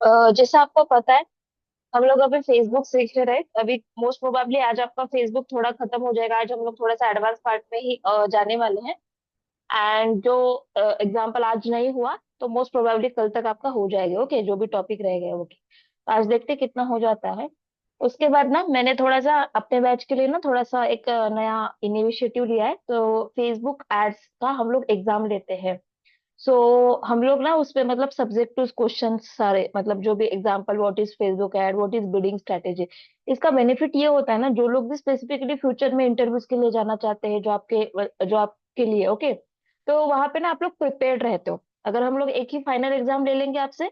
जैसा आपको पता है, हम लोग अभी फेसबुक सीख रहे हैं। अभी मोस्ट प्रोबेबली आज आपका फेसबुक थोड़ा खत्म हो जाएगा। आज हम लोग थोड़ा सा एडवांस पार्ट में ही जाने वाले हैं। एंड जो एग्जाम्पल आज नहीं हुआ तो मोस्ट प्रोबेबली कल तक आपका हो जाएगा। ओके, जो भी टॉपिक रह गए, ओके। आज देखते हैं कितना हो जाता है। उसके बाद ना मैंने थोड़ा सा अपने बैच के लिए ना थोड़ा सा एक नया इनिशिएटिव लिया है। तो फेसबुक एड्स का हम लोग एग्जाम लेते हैं। सो हम लोग ना उसपे मतलब सब्जेक्ट टू क्वेश्चन सारे, मतलब जो भी example, what is Facebook ad, what is bidding strategy. इसका बेनिफिट ये होता है ना, जो लोग भी स्पेसिफिकली फ्यूचर में इंटरव्यूज के लिए जाना चाहते हैं, जो आपके लिए, ओके। तो वहां पे ना आप लोग प्रिपेयर्ड रहते हो। अगर हम लोग एक ही फाइनल एग्जाम ले लेंगे आपसे,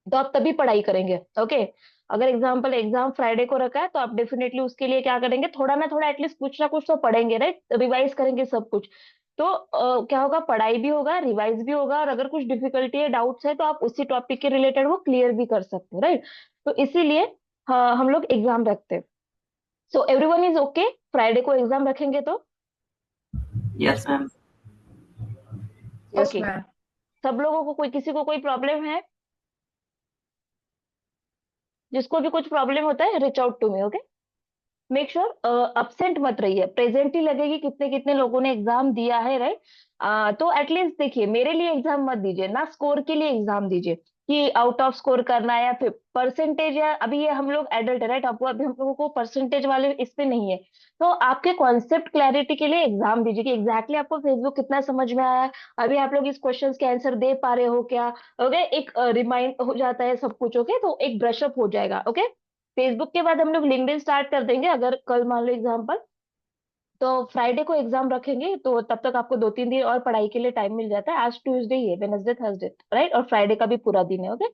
तो आप तभी पढ़ाई करेंगे, ओके। अगर एग्जाम फ्राइडे को रखा है तो आप डेफिनेटली उसके लिए क्या करेंगे, थोड़ा ना थोड़ा एटलीस्ट कुछ ना कुछ तो पढ़ेंगे, राइट। रिवाइज करेंगे सब कुछ। तो क्या होगा, पढ़ाई भी होगा, रिवाइज भी होगा, और अगर कुछ डिफिकल्टी है, डाउट्स है, तो आप उसी टॉपिक के रिलेटेड वो क्लियर भी कर सकते हो, राइट। तो इसीलिए हम लोग एग्जाम रखते हैं। So everyone is okay, Friday को एग्जाम रखेंगे तो yes ma'am. Yes okay. Ma'am. सब लोगों को, कोई किसी को कोई प्रॉब्लम है? जिसको भी कुछ प्रॉब्लम होता है, reach out to me, okay. Make sure absent मत रहिए, प्रेजेंट ही लगेगी कितने कितने लोगों ने एग्जाम दिया है, राइट। तो एटलीस्ट देखिए, मेरे लिए एग्जाम मत दीजिए ना, स्कोर के लिए एग्जाम दीजिए कि आउट ऑफ स्कोर करना है या फिर परसेंटेज। या अभी ये हम लोग एडल्ट है, राइट। आपको अभी हम लोगों को परसेंटेज वाले इस पे नहीं है। तो आपके कॉन्सेप्ट क्लैरिटी के लिए एग्जाम दीजिए कि एग्जैक्टली आपको फेसबुक कितना समझ में आया है। अभी आप लोग इस क्वेश्चंस के आंसर दे पा रहे हो क्या? ओके, एक रिमाइंड हो जाता है सब कुछ, ओके। तो एक ब्रशअप हो जाएगा, ओके। फेसबुक के बाद हम लोग लिंक्डइन स्टार्ट कर देंगे, अगर कल मान लो एग्जाम्पल। तो फ्राइडे को एग्जाम रखेंगे, तो तब तक आपको 2-3 दिन और पढ़ाई के लिए टाइम मिल जाता है। आज ट्यूसडे ही है, वेनसडे थर्सडे, राइट। और फ्राइडे का भी पूरा दिन है, ओके।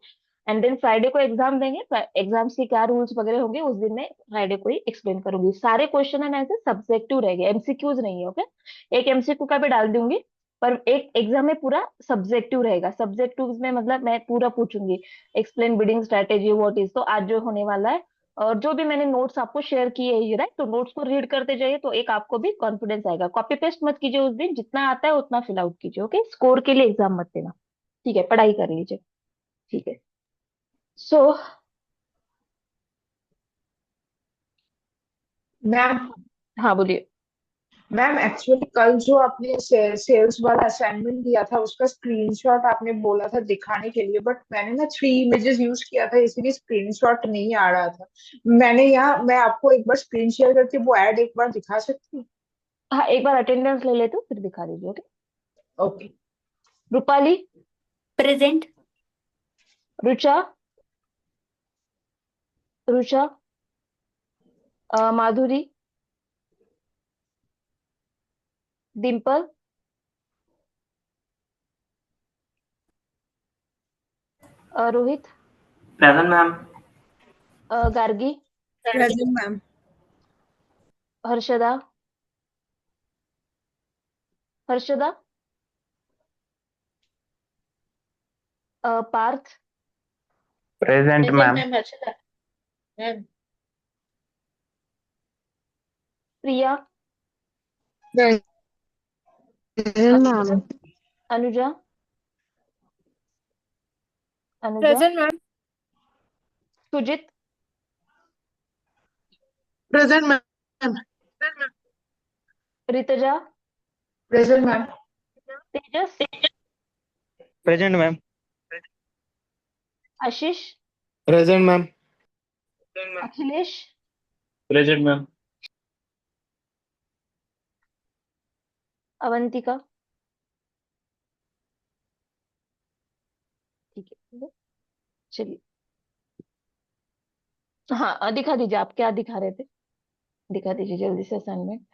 एंड देन फ्राइडे को एग्जाम देंगे। एग्जाम्स के क्या रूल्स वगैरह होंगे उस दिन मैं फ्राइडे को ही एक्सप्लेन करूंगी। सारे क्वेश्चन एंड आंसर सब्जेक्टिव रहेंगे, एमसीक्यूज नहीं है, ओके। एक एमसीक्यू का भी डाल दूंगी, पर एक एग्जाम में पूरा सब्जेक्टिव रहेगा। सब्जेक्टिव में मतलब मैं पूरा पूछूंगी, explain bidding strategy what is. तो आज जो होने वाला है, और जो भी मैंने नोट्स आपको शेयर किए हैं, राइट, तो नोट्स को रीड करते जाइए, तो एक आपको भी कॉन्फिडेंस आएगा। कॉपी पेस्ट मत कीजिए उस दिन, जितना आता है उतना फिल आउट कीजिए, ओके। स्कोर के लिए एग्जाम मत देना, ठीक है। पढ़ाई कर लीजिए, ठीक है। So ma'am. हाँ, बोलिए। मैम एक्चुअली कल जो आपने सेल्स वाला असाइनमेंट दिया था उसका स्क्रीनशॉट आपने बोला था दिखाने के लिए, बट मैंने ना 3 इमेजेस यूज किया था, इसीलिए स्क्रीनशॉट नहीं आ रहा था। मैं आपको एक बार स्क्रीन शेयर करके वो ऐड एक बार दिखा सकती हूँ? हाँ, एक बार अटेंडेंस ले लेते हो फिर दिखा दीजिए, okay. Okay. Rupali, present. Rucha, Rucha, Madhuri, Dimple, Rohit, present ma'am. Gargi, present ma'am. Harshada, Harshada, Parth, present present ma'am. Ma'am Harshada ma'am. Priya, present ma'am. Anuja, Anuja, present ma'am. Sujit, present ma'am. Rutuja, present ma'am. Tejas, present ma'am. Ashish, present ma'am. Akhilesh, present ma'am. Avantika, ठीक है, चलिए। हाँ, दिखा दीजिए, आप क्या दिखा रहे थे, दिखा दीजिए जल्दी से असाइनमेंट।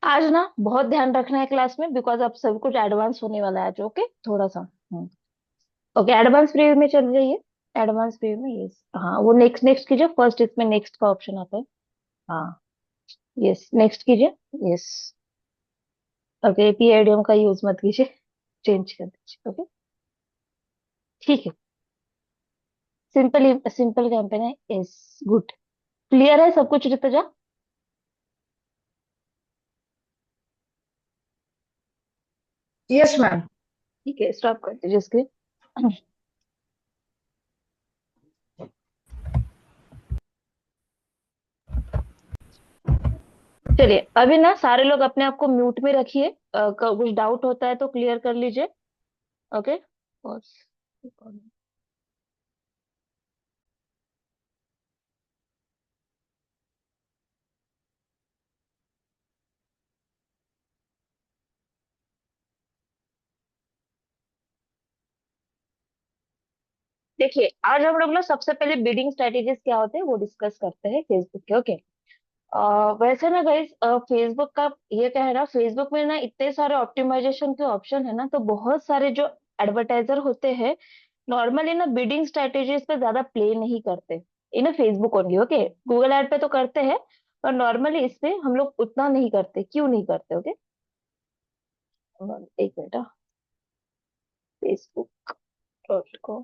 आज ना बहुत ध्यान रखना है क्लास में, बिकॉज अब सब कुछ एडवांस होने वाला है आज, ओके। थोड़ा सा ओके, एडवांस प्रीव्यू में चल जाइए। एडवांस प्रीव्यू में, यस, हाँ, वो नेक्स्ट नेक्स्ट कीजिए, फर्स्ट इसमें नेक्स्ट का ऑप्शन आता है। हाँ, यस, नेक्स्ट कीजिए, यस। ओके, पीआईडीएम का यूज मत कीजिए, चेंज कर दीजिए, ओके। ठीक है, सिंपल सिंपल कैंपेन है, यस। गुड, क्लियर है सब कुछ ऋतुजा? Yes ma'am. ठीक है, स्टॉप कर दीजिए स्क्रीन। चलिए अभी ना सारे लोग अपने आप को म्यूट में रखिए। कुछ डाउट होता है तो क्लियर कर लीजिए। ओके। देखिए आज हम लोग ना सबसे पहले बिडिंग स्ट्रेटेजीज क्या होते हैं वो डिस्कस करते हैं फेसबुक के। ओके। वैसे ना गाइस, फेसबुक का ये क्या है ना, फेसबुक में ना इतने सारे ऑप्टिमाइजेशन के ऑप्शन है ना, तो बहुत सारे जो एडवर्टाइजर होते हैं नॉर्मली ना बिडिंग स्ट्रेटेजीज पे ज्यादा प्ले नहीं करते। In Facebook only. Okay. Google ad पे तो करते हैं, पर नॉर्मली इस पे हम लोग उतना नहीं करते। क्यों नहीं करते? ओके, एक minute. Facebook dot com.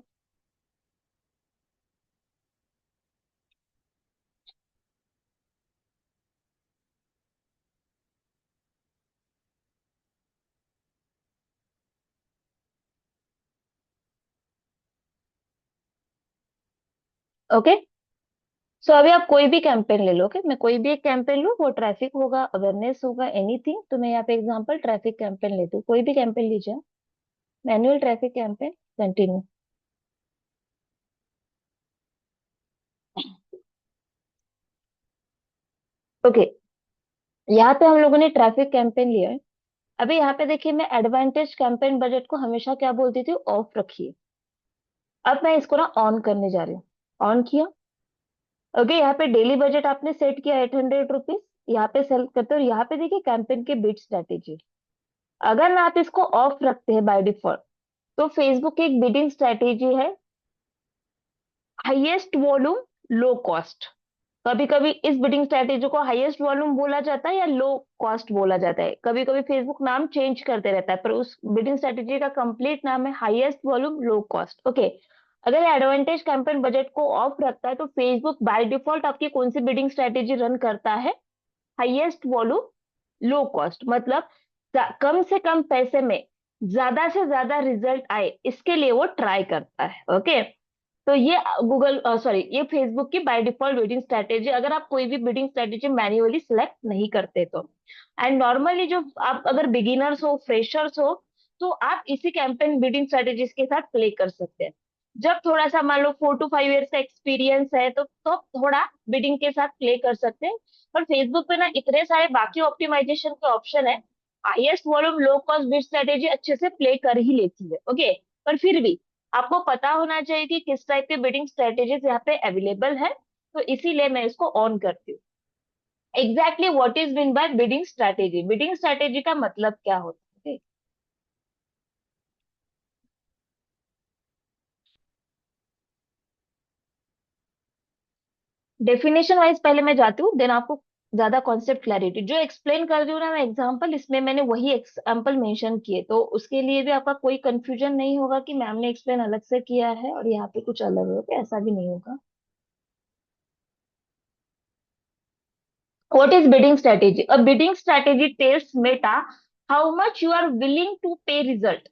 Okay. So अभी आप कोई भी कैंपेन ले लो। ओके, मैं कोई भी एक कैंपेन लूँ, वो ट्रैफिक होगा, अवेयरनेस होगा, एनीथिंग। तो मैं यहाँ पे एग्जांपल ट्रैफिक कैंपेन लेती हूँ। कोई भी कैंपेन लीजिए। Manual traffic campaign, continue. Okay, यहाँ पे हम लोगों ने ट्रैफिक कैंपेन लिया है। अभी यहाँ पे देखिए, मैं एडवांटेज कैंपेन बजट को हमेशा क्या बोलती थी, ऑफ रखिए। अब मैं इसको ना ऑन करने जा रही हूँ। ऑन किया। ओके, यहाँ पे डेली बजट आपने सेट किया 800 रुपीज। यहाँ पे सेलेक्ट करते हो, यहाँ पे देखिए कैंपेन के बिड स्ट्रेटेजी। अगर ना आप इसको ऑफ रखते हैं बाय डिफॉल्ट, तो फेसबुक की एक बिडिंग स्ट्रेटेजी है, हाईएस्ट वॉल्यूम लो कॉस्ट। कभी कभी इस बिडिंग स्ट्रेटेजी को हाईएस्ट वॉल्यूम बोला जाता है या लो कॉस्ट बोला जाता है। कभी कभी फेसबुक नाम चेंज करते रहता है, पर उस बिडिंग स्ट्रेटेजी का कंप्लीट नाम है highest volume low cost. Okay. अगर एडवांटेज कैंपेन बजट को ऑफ रखता है तो फेसबुक बाय डिफॉल्ट आपकी कौन सी बिडिंग स्ट्रेटेजी रन करता है, हाईएस्ट वॉल्यूम लो कॉस्ट। मतलब कम से कम पैसे में ज्यादा से ज्यादा रिजल्ट आए, इसके लिए वो ट्राई करता है। ओके। तो ये गूगल सॉरी, ये फेसबुक की बाय डिफॉल्ट बिडिंग स्ट्रेटेजी, अगर आप कोई भी बिडिंग स्ट्रेटेजी मैन्युअली सिलेक्ट नहीं करते तो। एंड नॉर्मली जो आप अगर बिगिनर्स हो, फ्रेशर्स हो, तो आप इसी कैंपेन बिडिंग स्ट्रेटेजीज के साथ प्ले कर सकते हैं। जब थोड़ा सा मान लो 4 to 5 years का एक्सपीरियंस है तो थोड़ा बिडिंग के साथ प्ले कर सकते हैं। पर फेसबुक पे ना इतने सारे बाकी ऑप्टिमाइजेशन के ऑप्शन है, highest volume low cost bid strategy अच्छे से प्ले कर ही लेती है। ओके। पर फिर भी आपको पता होना चाहिए कि किस टाइप के बिडिंग स्ट्रेटेजीज यहाँ पे अवेलेबल है, तो इसीलिए मैं इसको ऑन करती हूँ। Exactly what is mean by bidding strategy? Bidding strategy का मतलब क्या होता है? डेफिनेशन वाइज पहले मैं जाती हूँ, देन आपको ज्यादा कॉन्सेप्ट क्लैरिटी जो एक्सप्लेन कर रही हूँ ना मैं एग्जांपल, इसमें मैंने वही एग्जांपल मेंशन किए, तो उसके लिए भी आपका कोई कंफ्यूजन नहीं होगा कि मैम ने एक्सप्लेन अलग से किया है और यहाँ पे कुछ अलग होगा, ऐसा भी नहीं होगा। What is bidding strategy? A bidding strategy tells Meta how much you are willing to pay result,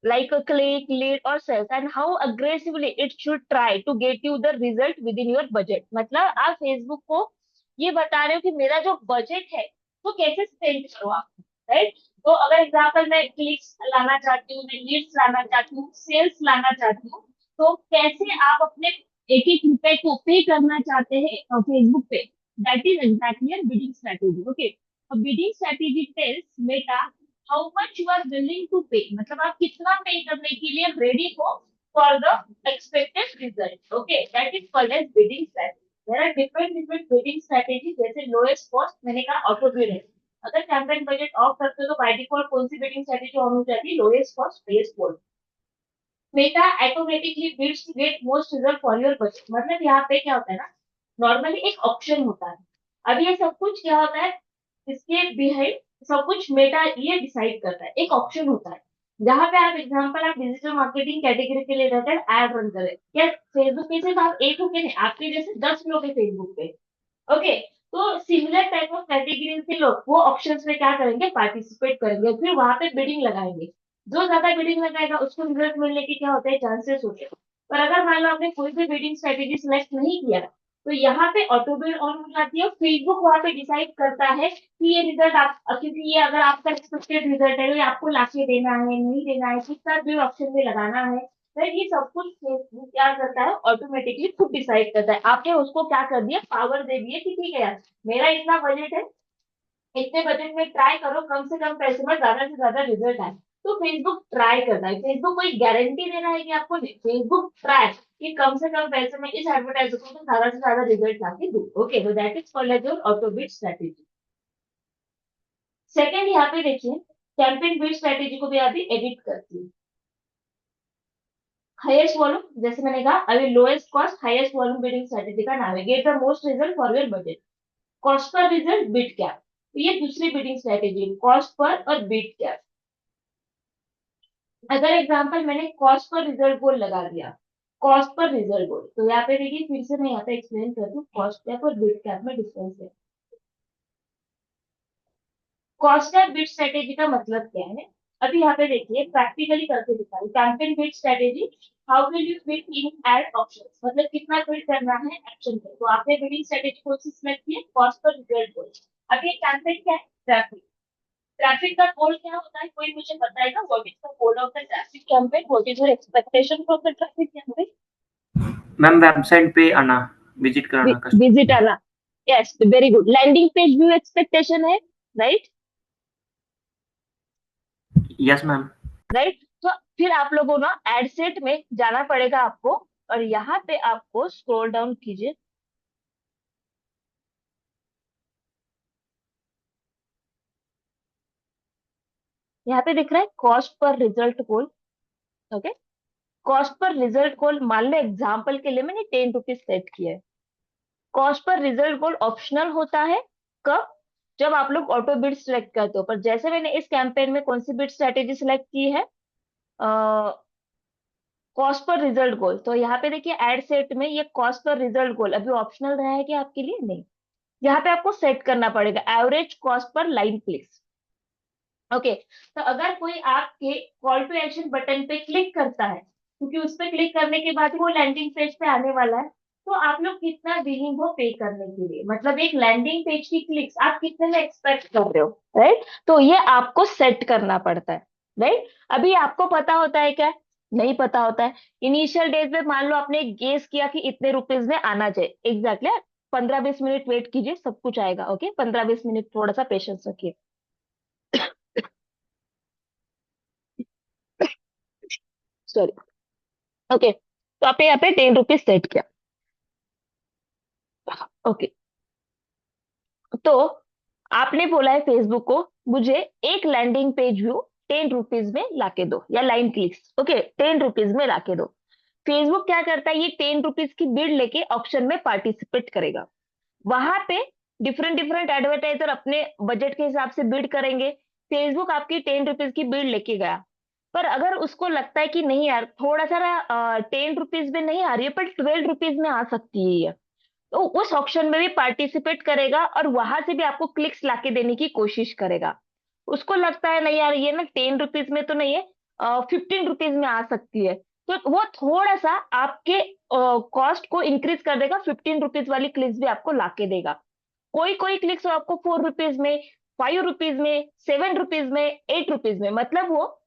like a click, lead or sales, and how aggressively it should try to get you the result within your budget. मतलब आप Facebook को ये बता रहे हो कि मेरा जो बजट है वो कैसे स्पेंड करो आप, राइट? तो अगर एग्जाम्पल मैं क्लिक्स लाना चाहती हूँ, मैं लीड्स लाना चाहती हूँ, सेल्स लाना चाहती हूँ, तो कैसे आप अपने एक एक रुपए को पे करना चाहते हैं फेसबुक पे, that is exactly your bidding strategy. Okay. Bidding strategy tells Meta how much you are willing to pay, मतलब आप कितना पे करने के लिए रेडी हो for the expected result. Okay, that is called as bidding strategy. There are different different bidding strategy, जैसे lowest cost मैंने कहा ऑटो बिड है। अगर कैंपेन बजट ऑफ करते हो तो बाय डिफॉल्ट कौन सी बिडिंग स्ट्रेटेजी ऑन हो जाती है, lowest cost highest volume. Meta automatically bids to get most result for your budget. मतलब यहाँ पे क्या होता है ना, नॉर्मली एक ऑप्शन होता है। अब ये सब कुछ क्या होता है, इसके बिहाइंड सब कुछ मेटा ये डिसाइड करता है। एक ऑप्शन होता है जहां पे आप एग्जांपल आप डिजिटल मार्केटिंग कैटेगरी के लिए रहते हैं ऐड रन करें, क्या फेसबुक पे सिर्फ आप एक हो के नहीं, आपके जैसे 10 लोग हैं फेसबुक पे। ओके। तो सिमिलर टाइप ऑफ कैटेगरी के लोग वो ऑप्शंस में क्या करेंगे, पार्टिसिपेट करेंगे, फिर वहां पे बिडिंग लगाएंगे। जो ज्यादा बिडिंग लगाएगा उसको रिजल्ट मिलने के क्या होते हैं चांसेस होते हैं। पर अगर मान लो आपने कोई भी बिडिंग स्ट्रेटेजी सिलेक्ट नहीं किया तो यहाँ पे ऑटो बिड ऑन हो जाती है। फेसबुक वहां पे डिसाइड करता है कि ये रिजल्ट आप, क्योंकि ये अगर आपका एक्सपेक्टेड रिजल्ट है तो ये आपको लाके देना है नहीं देना है, कितना बिड ऑप्शन में लगाना है, तो ये सब कुछ फेसबुक क्या करता है ऑटोमेटिकली खुद डिसाइड करता है। आपने उसको क्या कर दिया, पावर दे दिए कि ठीक है यार मेरा इतना बजट है, इतने बजट में ट्राई करो, कम से कम पैसे में ज्यादा से ज्यादा रिजल्ट आए। तो फेसबुक ट्राई करता है, फेसबुक कोई गारंटी दे रहा है कि आपको नहीं, फेसबुक ट्राई कि कम से कम पैसे में इस एडवर्टाइजर को तो ज्यादा से ज्यादा रिजल्ट लाके दू। ओके, तो that is called as your auto bid strategy. Second यहाँ पे देखिए, कैंपेन बिड स्ट्रेटेजी को भी अभी एडिट करती है। हाईएस्ट वॉल्यूम, जैसे मैंने कहा अभी lowest cost highest volume bidding strategy का नाम है। Gate the most result for your budget, cost per result bid cap, तो ये दूसरी बिडिंग स्ट्रेटेजी है, कॉस्ट पर और बिड कैप। अगर एग्जांपल मैंने कॉस्ट पर रिजल्ट गोल लगा दिया, कॉस्ट पर रिजल्ट गोल, तो यहाँ पे देखिए फिर से मैं यहाँ पे एक्सप्लेन कर दूं कॉस्ट कैप और बिड कैप में डिफरेंस है। कॉस्ट कैप बिड स्ट्रेटेजी का मतलब क्या है, अभी यहाँ पे देखिए प्रैक्टिकली करके दिखाई। Campaign bid strategy, how will you bid in ad options, मतलब कितना बिड करना है एक्शन पे। तो आपने बिडिंग स्ट्रेटेजी कौन सी सिलेक्ट की है, कॉस्ट पर रिजल्ट गोल। अभी ये कैंपेन क्या है, ट्रैफिक, ट्रैफिक का गोल क्या होता है, कोई मुझे बताएगा, what is the goal of the traffic campaign, what is your expectation from the traffic campaign. Ma'am website पे आना, विजिट कराना कस्टमर। विजिट आना, yes very good. Landing page view expectation है, राइट यस मैम। राइट। तो फिर आप लोगों ना एड सेट में जाना पड़ेगा आपको, और यहाँ पे आपको स्क्रॉल डाउन कीजिए, यहाँ पे दिख रहा है कॉस्ट पर रिजल्ट गोल। ओके, कॉस्ट पर रिजल्ट गोल, मान लो एग्जाम्पल के लिए मैंने 10 रुपीज सेट किया है। कॉस्ट पर रिजल्ट गोल ऑप्शनल होता है कब, जब आप लोग ऑटो बिड सिलेक्ट करते हो। पर जैसे मैंने इस कैंपेन में कौन सी बिड स्ट्रेटेजी सिलेक्ट की है, कॉस्ट पर रिजल्ट गोल, तो यहाँ पे देखिए एड सेट में ये कॉस्ट पर रिजल्ट गोल अभी ऑप्शनल रहा है कि आपके लिए नहीं, यहाँ पे आपको सेट करना पड़ेगा average cost per line clicks. Okay, तो अगर कोई आपके कॉल टू एक्शन बटन पे क्लिक करता है, क्योंकि उस पे क्लिक करने के बाद ही वो लैंडिंग पेज पे आने वाला है, तो आप लोग कितना विलिंग हो पे करने के लिए, मतलब एक लैंडिंग पेज की क्लिक्स आप कितने में एक्सपेक्ट कर रहे हो, राइट। तो ये आपको सेट करना पड़ता है, राइट। अभी आपको पता होता है क्या, नहीं पता होता है। इनिशियल डेज में मान लो आपने गेस किया कि इतने रुपीज में आना चाहिए, एग्जैक्टली 15-20 मिनट वेट कीजिए, सब कुछ आएगा। ओके, 15-20 मिनट थोड़ा सा पेशेंस रखिए। सॉरी। ओके, तो आपने यहाँ पे 10 रुपीज सेट किया। ओके, तो आपने बोला है फेसबुक को मुझे एक लैंडिंग पेज व्यू 10 रुपीज में लाके दो, या लाइन क्लिक्स, ओके 10 रुपीज में लाके दो। फेसबुक क्या करता है, ये 10 रुपीज की बिड लेके ऑप्शन में पार्टिसिपेट करेगा। वहां पे डिफरेंट डिफरेंट एडवर्टाइजर अपने बजट के हिसाब से बिड करेंगे। फेसबुक आपकी 10 रुपीज की बिड लेके गया, पर अगर उसको लगता है कि नहीं यार थोड़ा सा 10 रुपीज में नहीं आ रही है पर 12 रुपीज में आ सकती है ये, तो उस ऑप्शन में भी पार्टिसिपेट करेगा और वहां से भी आपको क्लिक्स लाके देने की कोशिश करेगा। उसको लगता है नहीं यार ये ना 10 रुपीज में तो नहीं है, 15 रुपीज में आ सकती है, तो वो थोड़ा सा आपके कॉस्ट को इंक्रीज कर देगा, 15 रुपीज वाली क्लिक्स भी आपको लाके देगा। कोई कोई क्लिक्स आपको 4 रुपीज में, 5 रुपीज में, 7 रुपीज में, 8 रुपीज में, मतलब वो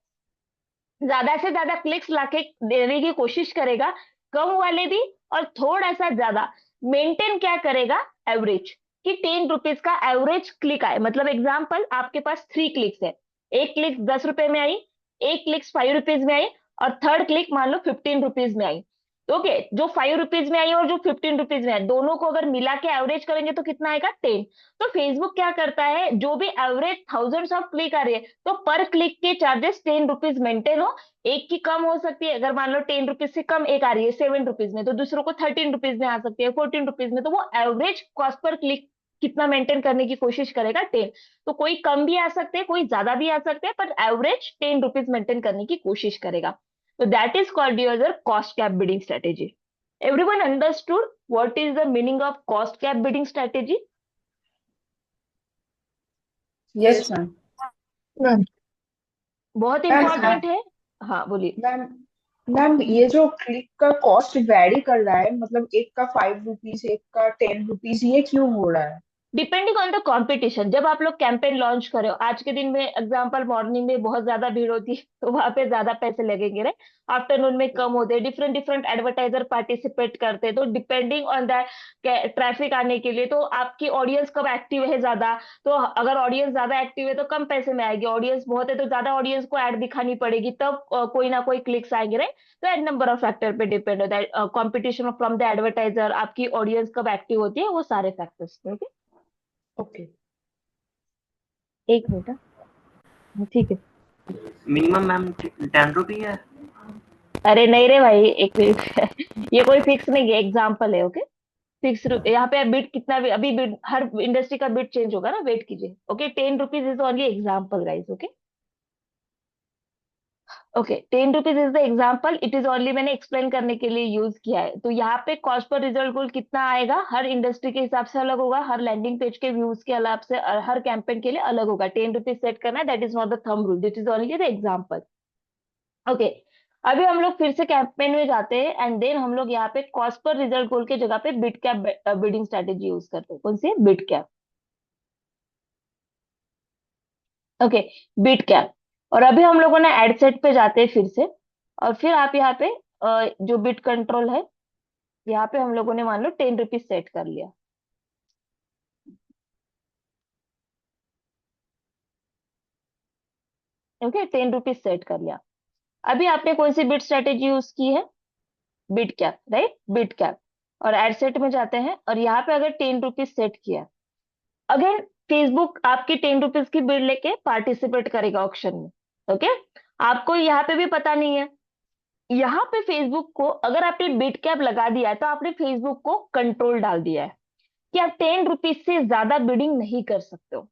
ज्यादा से ज्यादा क्लिक्स लाके देने की कोशिश करेगा, कम वाले भी और थोड़ा सा ज्यादा। मेंटेन क्या करेगा, एवरेज, कि 10 रुपीज का एवरेज क्लिक आए। मतलब एग्जाम्पल आपके पास 3 क्लिक्स है, एक क्लिक 10 रुपए में आई, एक क्लिक 5 रुपीज में आई, और थर्ड क्लिक मान लो 15 रुपीज में आई। तो ओके, जो 5 रुपीज में आई और जो 15 रुपीज में आई, दोनों को अगर मिला के एवरेज करेंगे तो कितना आएगा, 10। तो फेसबुक क्या करता है, जो भी एवरेज थाउजेंड्स ऑफ क्लिक आ रही है, तो पर क्लिक के चार्जेस 10 रुपीज मेंटेन हो। एक की कम हो सकती है, अगर मान लो 10 रुपीज से कम एक आ रही है 7 रुपीज में, तो दूसरों को 13 रुपीज में आ सकती है, 14 रुपीज में, तो वो एवरेज कॉस्ट पर क्लिक कितना मेंटेन करने की कोशिश करेगा, 10। तो कोई कम भी आ सकते हैं, कोई ज्यादा भी आ सकते हैं, पर एवरेज 10 रुपीज मेंटेन करने की कोशिश करेगा। तो that is called your cost cap bidding strategy. Everyone understood what is the meaning of cost cap bidding strategy? Yes ma'am. Ma'am बहुत मैम इंपॉर्टेंट है। हाँ बोलिए। मैम मैम ये जो क्लिक का कॉस्ट वेरी कर रहा है, मतलब एक का 5 रुपीज, एक का 10 रुपीज, ये क्यों हो रहा है? डिपेंडिंग ऑन द कंपटीशन, जब आप लोग कैंपेन लॉन्च करे हो, आज के दिन में एग्जांपल मॉर्निंग में बहुत ज्यादा भीड़ होती है तो वहां पे ज्यादा पैसे लगेंगे राइट। आफ्टरनून में कम होते हैं, डिफरेंट डिफरेंट एडवर्टाइजर पार्टिसिपेट करते हैं, तो डिपेंडिंग ऑन दैट ट्रैफिक आने के लिए तो आपकी ऑडियंस कब एक्टिव है ज्यादा, तो अगर ऑडियंस ज्यादा एक्टिव है तो कम पैसे में आएगी, ऑडियंस बहुत है तो ज्यादा ऑडियंस को ऐड दिखानी पड़ेगी, तब कोई ना कोई क्लिक्स आएंगे राइट। तो एड नंबर ऑफ फैक्टर पे डिपेंड होता है, कॉम्पिटिशन फ्रॉम द एडवर्टाइजर, आपकी ऑडियंस कब एक्टिव होती है, वो सारे फैक्टर्स। ओके। एक मिनट हाँ, ठीक है। मिनिमम मैम 10 रुपी है। अरे नहीं रे भाई, एक मिनट ये कोई फिक्स नहीं है, एग्जाम्पल है ओके। फिक्स यहाँ पे बिड कितना भी, अभी बिड हर इंडस्ट्री का बिड चेंज होगा ना, वेट कीजिए okay. 10 rupees is only example guys okay. Okay 10 rupees is the example, it is only मैंने एक्सप्लेन करने के लिए यूज किया है। तो यहाँ पे कॉस्ट पर रिजल्ट गोल कितना आएगा, हर इंडस्ट्री के हिसाब से अलग होगा, हर लैंडिंग पेज के व्यूज के हिसाब से, हर कैंपेन के लिए अलग होगा। 10 रुपीज सेट करना है, that is not the thumb rule, that is only the example okay. अभी हम लोग फिर से कैंपेन में जाते हैं एंड देन हम लोग यहाँ पे कॉस्ट पर रिजल्ट गोल के जगह पे bid cap bidding strategy use करते हैं। कौन सी है? Bid cap okay. Bid cap. और अभी हम लोगों ने एड सेट पे जाते हैं फिर से, और फिर आप यहाँ पे जो बिड कंट्रोल है, यहाँ पे हम लोगों ने मान लो 10 रुपीज सेट कर लिया ओके। 10 रुपीज सेट कर लिया। अभी आपने कौन सी बिड स्ट्रेटेजी यूज की है? Bid cap right, bid cap. और एड सेट में जाते हैं और यहाँ पे अगर 10 रुपीज सेट किया, अगर फेसबुक आपकी 10 रुपीज की बिड लेके पार्टिसिपेट करेगा ऑक्शन में ओके। आपको यहाँ पे भी पता नहीं है, यहाँ पे फेसबुक को अगर आपने बिड कैप लगा दिया है तो आपने फेसबुक को कंट्रोल डाल दिया है कि आप 10 रुपीज से ज्यादा बिडिंग नहीं कर सकते हो।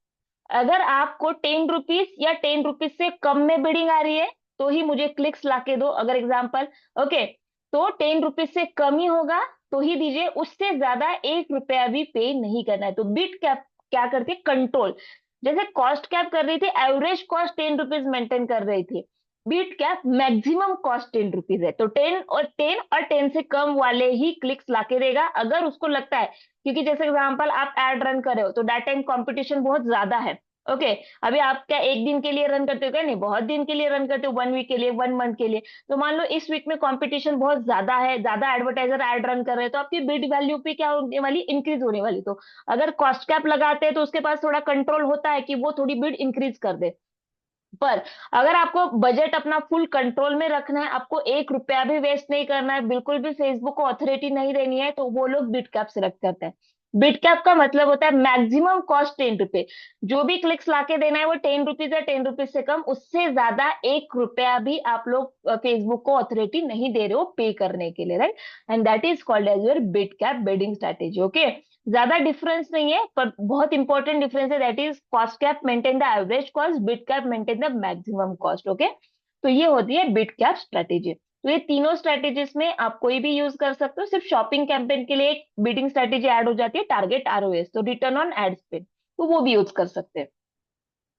अगर आपको 10 रुपीज या 10 रुपीज से कम में बिडिंग आ रही है तो ही मुझे क्लिक्स लाके दो, अगर एग्जाम्पल ओके। तो 10 रुपीज से कम ही होगा तो ही दीजिए, उससे ज्यादा 1 रुपया भी पे नहीं करना है। तो बिड कैप क्या करती है? कंट्रोल। जैसे कॉस्ट कैप कर रही थी, एवरेज कॉस्ट 10 रुपीज मेंटेन कर रही थी, bid cap maximum cost 10 rupees है, तो 10 और 10 से कम वाले ही क्लिक्स लाके देगा अगर उसको लगता है। क्योंकि जैसे एग्जांपल आप एड रन कर रहे हो तो दैट टाइम कंपटीशन बहुत ज्यादा है ओके। अभी आप क्या एक दिन के लिए रन करते हो? क्या नहीं, बहुत दिन के लिए रन करते हो, 1 वीक के लिए, 1 मंथ के लिए। तो मान लो इस वीक में कंपटीशन बहुत ज्यादा है, ज्यादा एडवर्टाइजर एड रन कर रहे हैं, तो आपकी बिड वैल्यू पे क्या होने वाली? इंक्रीज होने वाली। तो अगर कॉस्ट कैप लगाते हैं तो उसके पास थोड़ा कंट्रोल होता है कि वो थोड़ी बिड इंक्रीज कर दे। पर अगर आपको बजट अपना फुल कंट्रोल में रखना है, आपको 1 रुपया भी वेस्ट नहीं करना है, बिल्कुल भी फेसबुक को अथॉरिटी नहीं देनी है, तो वो लोग बिट कैप सिलेक्ट करते हैं। बिट कैप का मतलब होता है मैक्सिमम कॉस्ट 10 रुपए, जो भी क्लिक्स लाके देना है वो 10 रुपीज है, 10 रुपीज से कम, उससे ज्यादा 1 रुपया भी आप लोग फेसबुक को अथॉरिटी नहीं दे रहे हो पे करने के लिए right. And that is called as your bid cap bidding strategy okay. ज्यादा डिफरेंस नहीं है पर बहुत इंपॉर्टेंट डिफरेंस है, that is cost cap maintain the average cost, bid cap maintain the maximum cost okay. तो ये होती है बिट कैप स्ट्रेटेजी। तो ये तीनों स्ट्रेटेजीज में आप कोई भी यूज कर सकते हो, सिर्फ शॉपिंग कैंपेन के लिए एक बिडिंग स्ट्रेटेजी ऐड हो जाती है, टारगेट आरओएस, तो रिटर्न ऑन एड स्पेंड, तो वो भी यूज कर सकते हैं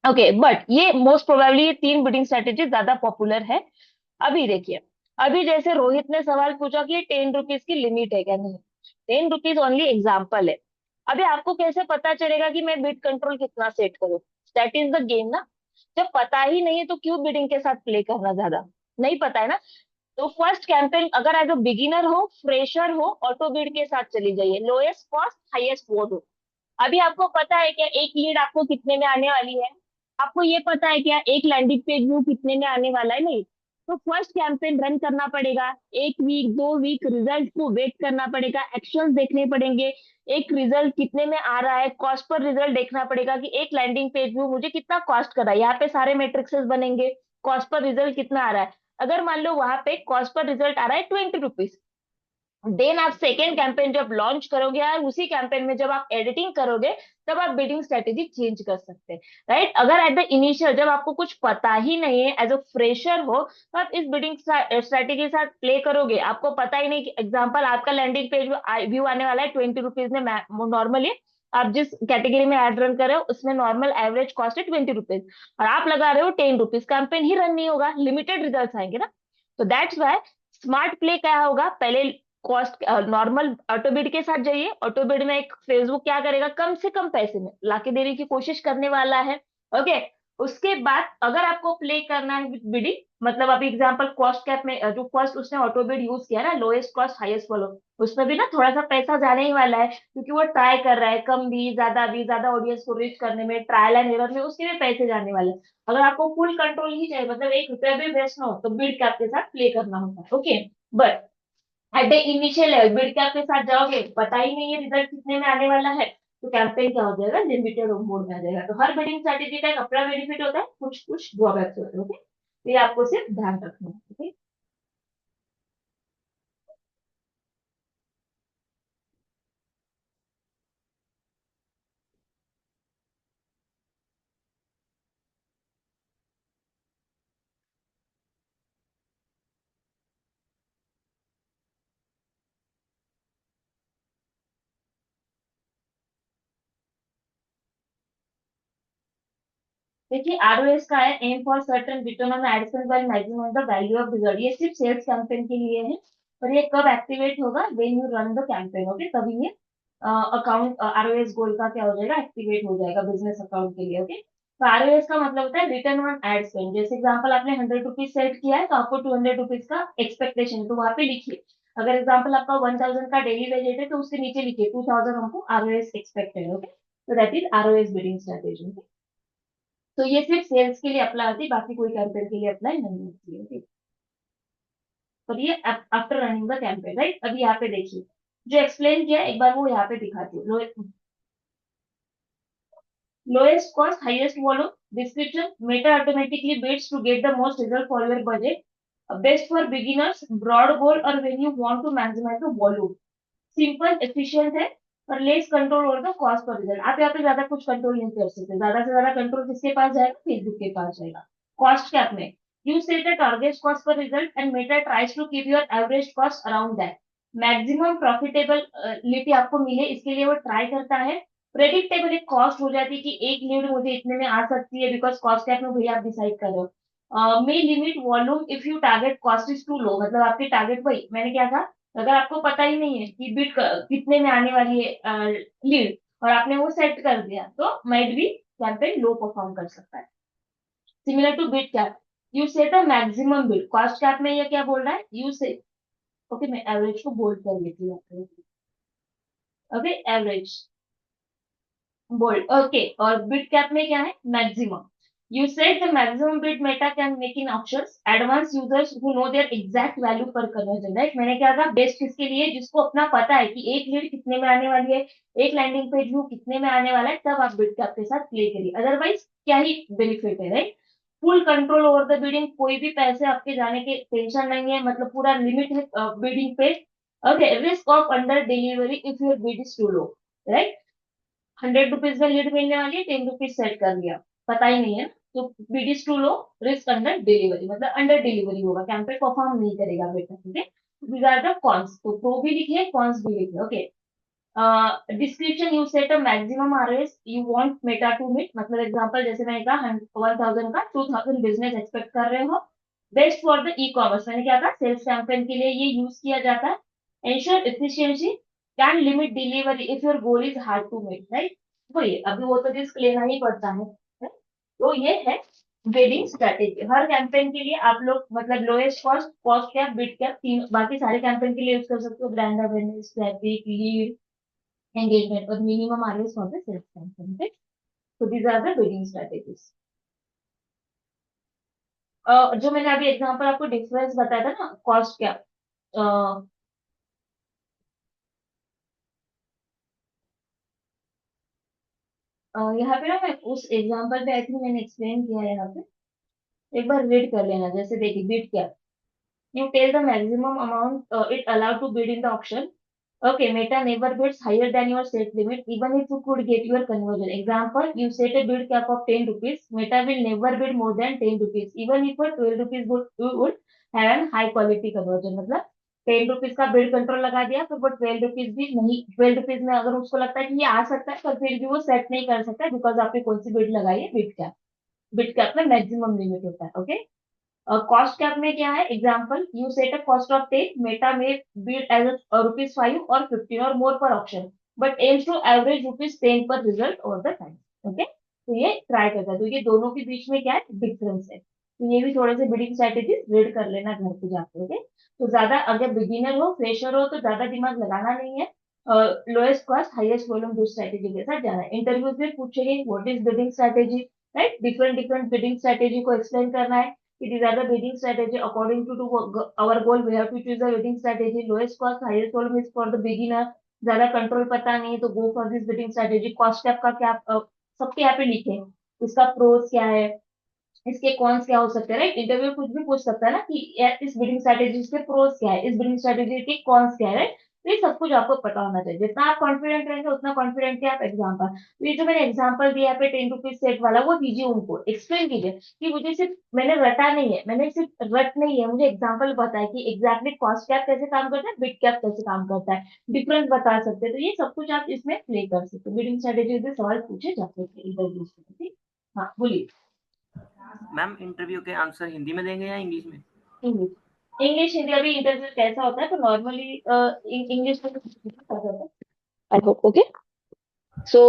ओके। बट ये मोस्ट प्रोबेबली ये तीन बिडिंग स्ट्रेटेजी ज्यादा पॉपुलर है। अभी देखिए, अभी जैसे रोहित ने सवाल पूछा कि 10 रुपीज की लिमिट है क्या? नहीं, 10 रुपीज ओनली एग्जाम्पल है। अभी आपको कैसे पता चलेगा कि मैं बिड कंट्रोल कितना सेट करूं? दैट इज द गेम ना। जब पता ही नहीं है तो क्यों बिडिंग के साथ प्ले करना? ज्यादा नहीं पता है ना। तो फर्स्ट कैंपेन अगर एज अ बिगिनर हो, फ्रेशर हो, ऑटो बिड के साथ चली जाइए, लोएस्ट कॉस्ट हाईएस्ट वोट हो। अभी आपको पता है क्या एक लीड आपको कितने में आने वाली है? आपको ये पता है क्या एक लैंडिंग पेज व्यू कितने में आने वाला है? नहीं। तो फर्स्ट कैंपेन रन करना पड़ेगा, 1 वीक 2 वीक रिजल्ट को वेट करना पड़ेगा, एक्शंस देखने पड़ेंगे, एक रिजल्ट कितने में आ रहा है, कॉस्ट पर रिजल्ट देखना पड़ेगा कि एक लैंडिंग पेज व्यू मुझे कितना कॉस्ट कर रहा है, यहाँ पे सारे मेट्रिक्सेस बनेंगे, कॉस्ट पर रिजल्ट कितना आ रहा है। अगर मान लो वहां पे कॉस्ट पर रिजल्ट आ रहा है 20 रुपीज, देन आप सेकेंड कैंपेन जब लॉन्च करोगे या उसी कैंपेन में जब आप एडिटिंग करोगे, तब आप बिडिंग स्ट्रेटेजी चेंज कर सकते हैं राइट। अगर एट द इनिशियल जब आपको कुछ पता ही नहीं है, एज अ फ्रेशर हो, तो आप इस बिडिंग स्ट्रेटेजी के साथ प्ले करोगे, आपको पता ही नहीं कि एग्जाम्पल आपका लैंडिंग पेज व्यू आने वाला है 20 रुपीज में नॉर्मली, आप जिस कैटेगरी में एड रन कर रहे हो उसमें नॉर्मल एवरेज कॉस्ट है 20 रुपीज, और आप लगा रहे हो 10 रुपीज, कैंपेन ही रन नहीं होगा, लिमिटेड रिजल्ट आएंगे ना। तो दैट्स वाई स्मार्ट प्ले क्या होगा, पहले कॉस्ट नॉर्मल ऑटोबिड के साथ जाइए, ऑटोबिड में एक फेसबुक क्या करेगा, कम से कम पैसे में लाके देने की कोशिश करने वाला है। ओके, उसके बाद अगर आपको प्ले करना है विद बिडिंग, मतलब अभी एग्जांपल कॉस्ट कैप में जो फर्स्ट उसने ऑटोबिड यूज किया ना, लोएस्ट कॉस्ट हाईएस्ट फॉलो, उसमें भी ना थोड़ा सा पैसा जाने ही वाला है, क्योंकि वो ट्राई कर रहा है कम भी ज्यादा ऑडियंस को रीच करने में, ट्रायल एंड एरर में उसके भी पैसे जाने वाले हैं। अगर आपको फुल कंट्रोल ही चाहिए, मतलब 1 रुपया भी वेस्ट ना हो, तो बिड कैप के साथ प्ले करना होता है। Okay, but at the initial level bid cap के साथ जाओगे, पता ही नहीं है रिजल्ट कितने में आने वाला है, तो कैंपेन क्या हो जाएगा, लिमिटेड मोड में आ जाएगा। तो हर बिडिंग स्ट्रेटेजी का एक अपना बेनिफिट होता है, कुछ कुछ ड्रॉबैक्स होते हैं। ओके, तो ये आपको सिर्फ ध्यान रखना है। ओके, देखिए आरओएस का है, aim for certain return on ad spend by maximum the value of result, ये सिर्फ सेल्स कैंपेन के लिए है। और ये कब एक्टिवेट होगा, when you run the campaign. Okay, तभी ये अकाउंट आरओएस गोल का क्या हो जाएगा, एक्टिवेट हो जाएगा बिजनेस अकाउंट के लिए। ओके, तो आरओएस का मतलब होता है रिटर्न ऑन एड स्पेंड। जैसे एग्जांपल आपने 100 रुपीज सेट किया है, तो आपको 200 रुपीज का एक्सपेक्टेशन है, तो वहां पे लिखिए। अगर एग्जाम्पल आपका 1000 का डेली बजट है, तो उसके नीचे लिखिए 2000 हमको आरओएस एक्सपेक्टेड। ओके, तो that is ROS bidding strategy. तो ये सिर्फ सेल्स के लिए अप्लाई होती है, बाकी कोई कैंपेन के लिए अप्लाई नहीं होती है। ठीक? और ये after running the campaign, right. अभी यहाँ पे देखिए जो एक्सप्लेन किया है, एक बार वो यहाँ पे दिखाती हूँ। Lowest cost highest volume description, Meta automatically bids to get the most result for your budget, best for beginners, broad goal और when you want to maximise the volume, simple efficient है, और less control over the cost per result. आप यहाँ पे ज्यादा कुछ control नहीं कर सकते, ज्यादा से ज्यादा कंट्रोल किसके पास जाएगा, फेसबुक के पास जाएगा। कॉस्ट कैप में you set the target cost per result and Meta tries to keep your average cost around that, maximum profitability आपको मिले इसके लिए वो ट्राई करता है। प्रेडिक्टेबल एक कॉस्ट हो जाती है कि एक लीड मुझे इतने में आ सकती है, बिकॉज कॉस्ट कैप में भैया आप डिसाइड कर रहे हो। May limit volume if you target cost is too low, मतलब आपकी टारगेट वही मैंने क्या था, अगर आपको पता ही नहीं है कि बिट कितने में आने वाली है लीड, और आपने वो सेट कर दिया, तो might be campaign low perform कर सकता है। Similar two bit cap, you set a maximum bit, cost cap में ये क्या बोल रहा है, यू से, ओके मैं एवरेज को बोल्ड कर लेती हूँ। ओके, एवरेज बोल्ड, ओके, और बिट कैप में क्या है, maximum. You set the maximum bid Meta can make in options advance users who know their exact value per conversion, right. मैंने क्या कहा, बेस्ट किसके लिए, जिसको अपना पता है कि एक लीड कितने में आने वाली है, एक लैंडिंग पेज व्यू कितने में आने वाला है, तब आप बिट कैप के साथ प्ले करिए, अदरवाइज क्या ही बेनिफिट है, right. Full control over the bidding, कोई भी पैसे आपके जाने के टेंशन नहीं है, मतलब पूरा लिमिट है बिडिंग पे। Okay, risk of under delivery if your bid is too low, right. 100 rupees में लीड मिलने वाली है, 10 रुपीज सेट कर लिया, पता ही नहीं है, तो bid is too low, risk under delivery, मतलब अंडर डिलीवरी होगा, कैंपेन परफॉर्म नहीं करेगा बेटा। ठीक है, दीज आर द कॉन्स, तो प्रो भी लिखे कॉन्स भी लिखे। Okay, description, you set a maximum RS you want Meta to meet, मतलब एग्जांपल जैसे मैंने कहा 1000 का 2000 बिजनेस एक्सपेक्ट कर रहे हो। Best for the e commerce, मैंने क्या कहा, सेल्स कैंपेन के लिए ये यूज किया जाता है। Ensure efficiency, can limit delivery if your goal is hard to meet, right. वही अभी वो तो रिस्क लेना ही पड़ता है, right? तो ये है बिडिंग स्ट्रेटेजी। हर कैंपेन के लिए आप लोग मतलब lowest cost, cost cap, bid cap, तीन बाकी सारे कैंपेन के लिए यूज कर सकते हो, brand awareness, traffic, lead, engagement, और minimum ROS for the sales campaign. ठीक, तो these are the bidding strategies. जो मैंने अभी एग्जांपल आपको डिफरेंस बताया था ना, कॉस्ट कैप, यहाँ पे ना मैं उस एग्जांपल पे आई थिंक मैंने एक्सप्लेन किया है यहाँ पे, एक बार रीड कर लेना। जैसे देखिए bid cap, you tell the maximum amount it allowed to bid in the auction. Okay, Meta never bids higher than your set limit, even if you could get your conversion. Example, you set a bid cap of 10 rupees. Meta will never bid more than 10 rupees, even if a 12 rupees would have a high quality conversion. मतलब ₹10 का bid control लगा दिया, फिर वो 12 rupees भी नहीं, 12 rupees में अगर उसको लगता है कि ये आ सकता है, तो फिर भी वो सेट नहीं कर सकता, बिकॉज आपने कौन सी बिड लगाई है, बिड कैप में मैक्सिमम लिमिट होता है। ओके, कॉस्ट कैप में क्या है, example you set a cost of 10, Meta में बिड एज ₹5 और 15 और मोर पर option, but aims to average ₹10 पर result over the time. Okay, तो ये ट्राई करता है, तो ये दोनों के बीच में क्या है, डिफरेंस है। तो ये भी थोड़े से बिडिंग स्ट्रेटेजी रीड कर लेना घर पे जाके। ओके, तो ज्यादा अगर बिगिनर हो, फ्रेशर हो, तो ज्यादा दिमाग लगाना नहीं है, lowest cost highest volume bid strategy के साथ जाना है। इंटरव्यूज में पूछेंगे what is bidding strategy, right, different different bidding strategy को एक्सप्लेन करना है। It is other bidding strategy according to our goal. We have to choose a bidding strategy. Lowest cost, highest volume is for the beginner. ज्यादा control पता नहीं है तो go for this bidding strategy. Cost cap का क्या सबके यहाँ पे लिखे हैं, इसका प्रोस क्या है, इसके कॉन्स क्या हो सकते हैं, राइट। इंटरव्यू कुछ भी पूछ सकता है ना कि यार इस बिडिंग स्ट्रेटेजी के प्रोस क्या है, इस बिडिंग स्ट्रेटेजी के कॉन्स क्या है, राइट। तो ये सब कुछ आपको पता होना चाहिए। जितना आप कॉन्फिडेंट रहेंगे उतना कॉन्फिडेंट के आप एग्जाम पर। तो ये जो मैंने एग्जाम्पल दिया है पे 10 रुपीज सेट वाला, वो दीजिए उनको, एक्सप्लेन कीजिए कि मुझे सिर्फ मैंने रटा नहीं है, मैंने सिर्फ रट नहीं है, मुझे एग्जाम्पल पता है कि एग्जैक्टली कॉस्ट कैप कैसे काम करता है, बिड कैप कैसे काम करता है, डिफरेंस बता सकते हैं। तो ये सब कुछ आप इसमें प्ले कर सकते हैं। बिडिंग स्ट्रेटेजी से सवाल पूछे जा सकते हैं इंटरव्यू में, ठीक। हाँ बोलिए। मैम इंटरव्यू के आंसर हिंदी में देंगे या इंग्लिश में? English, English Hindi. अभी इंटरव्यू कैसा होता है, तो नॉर्मली इंग्लिश में आई होप। ओके, सो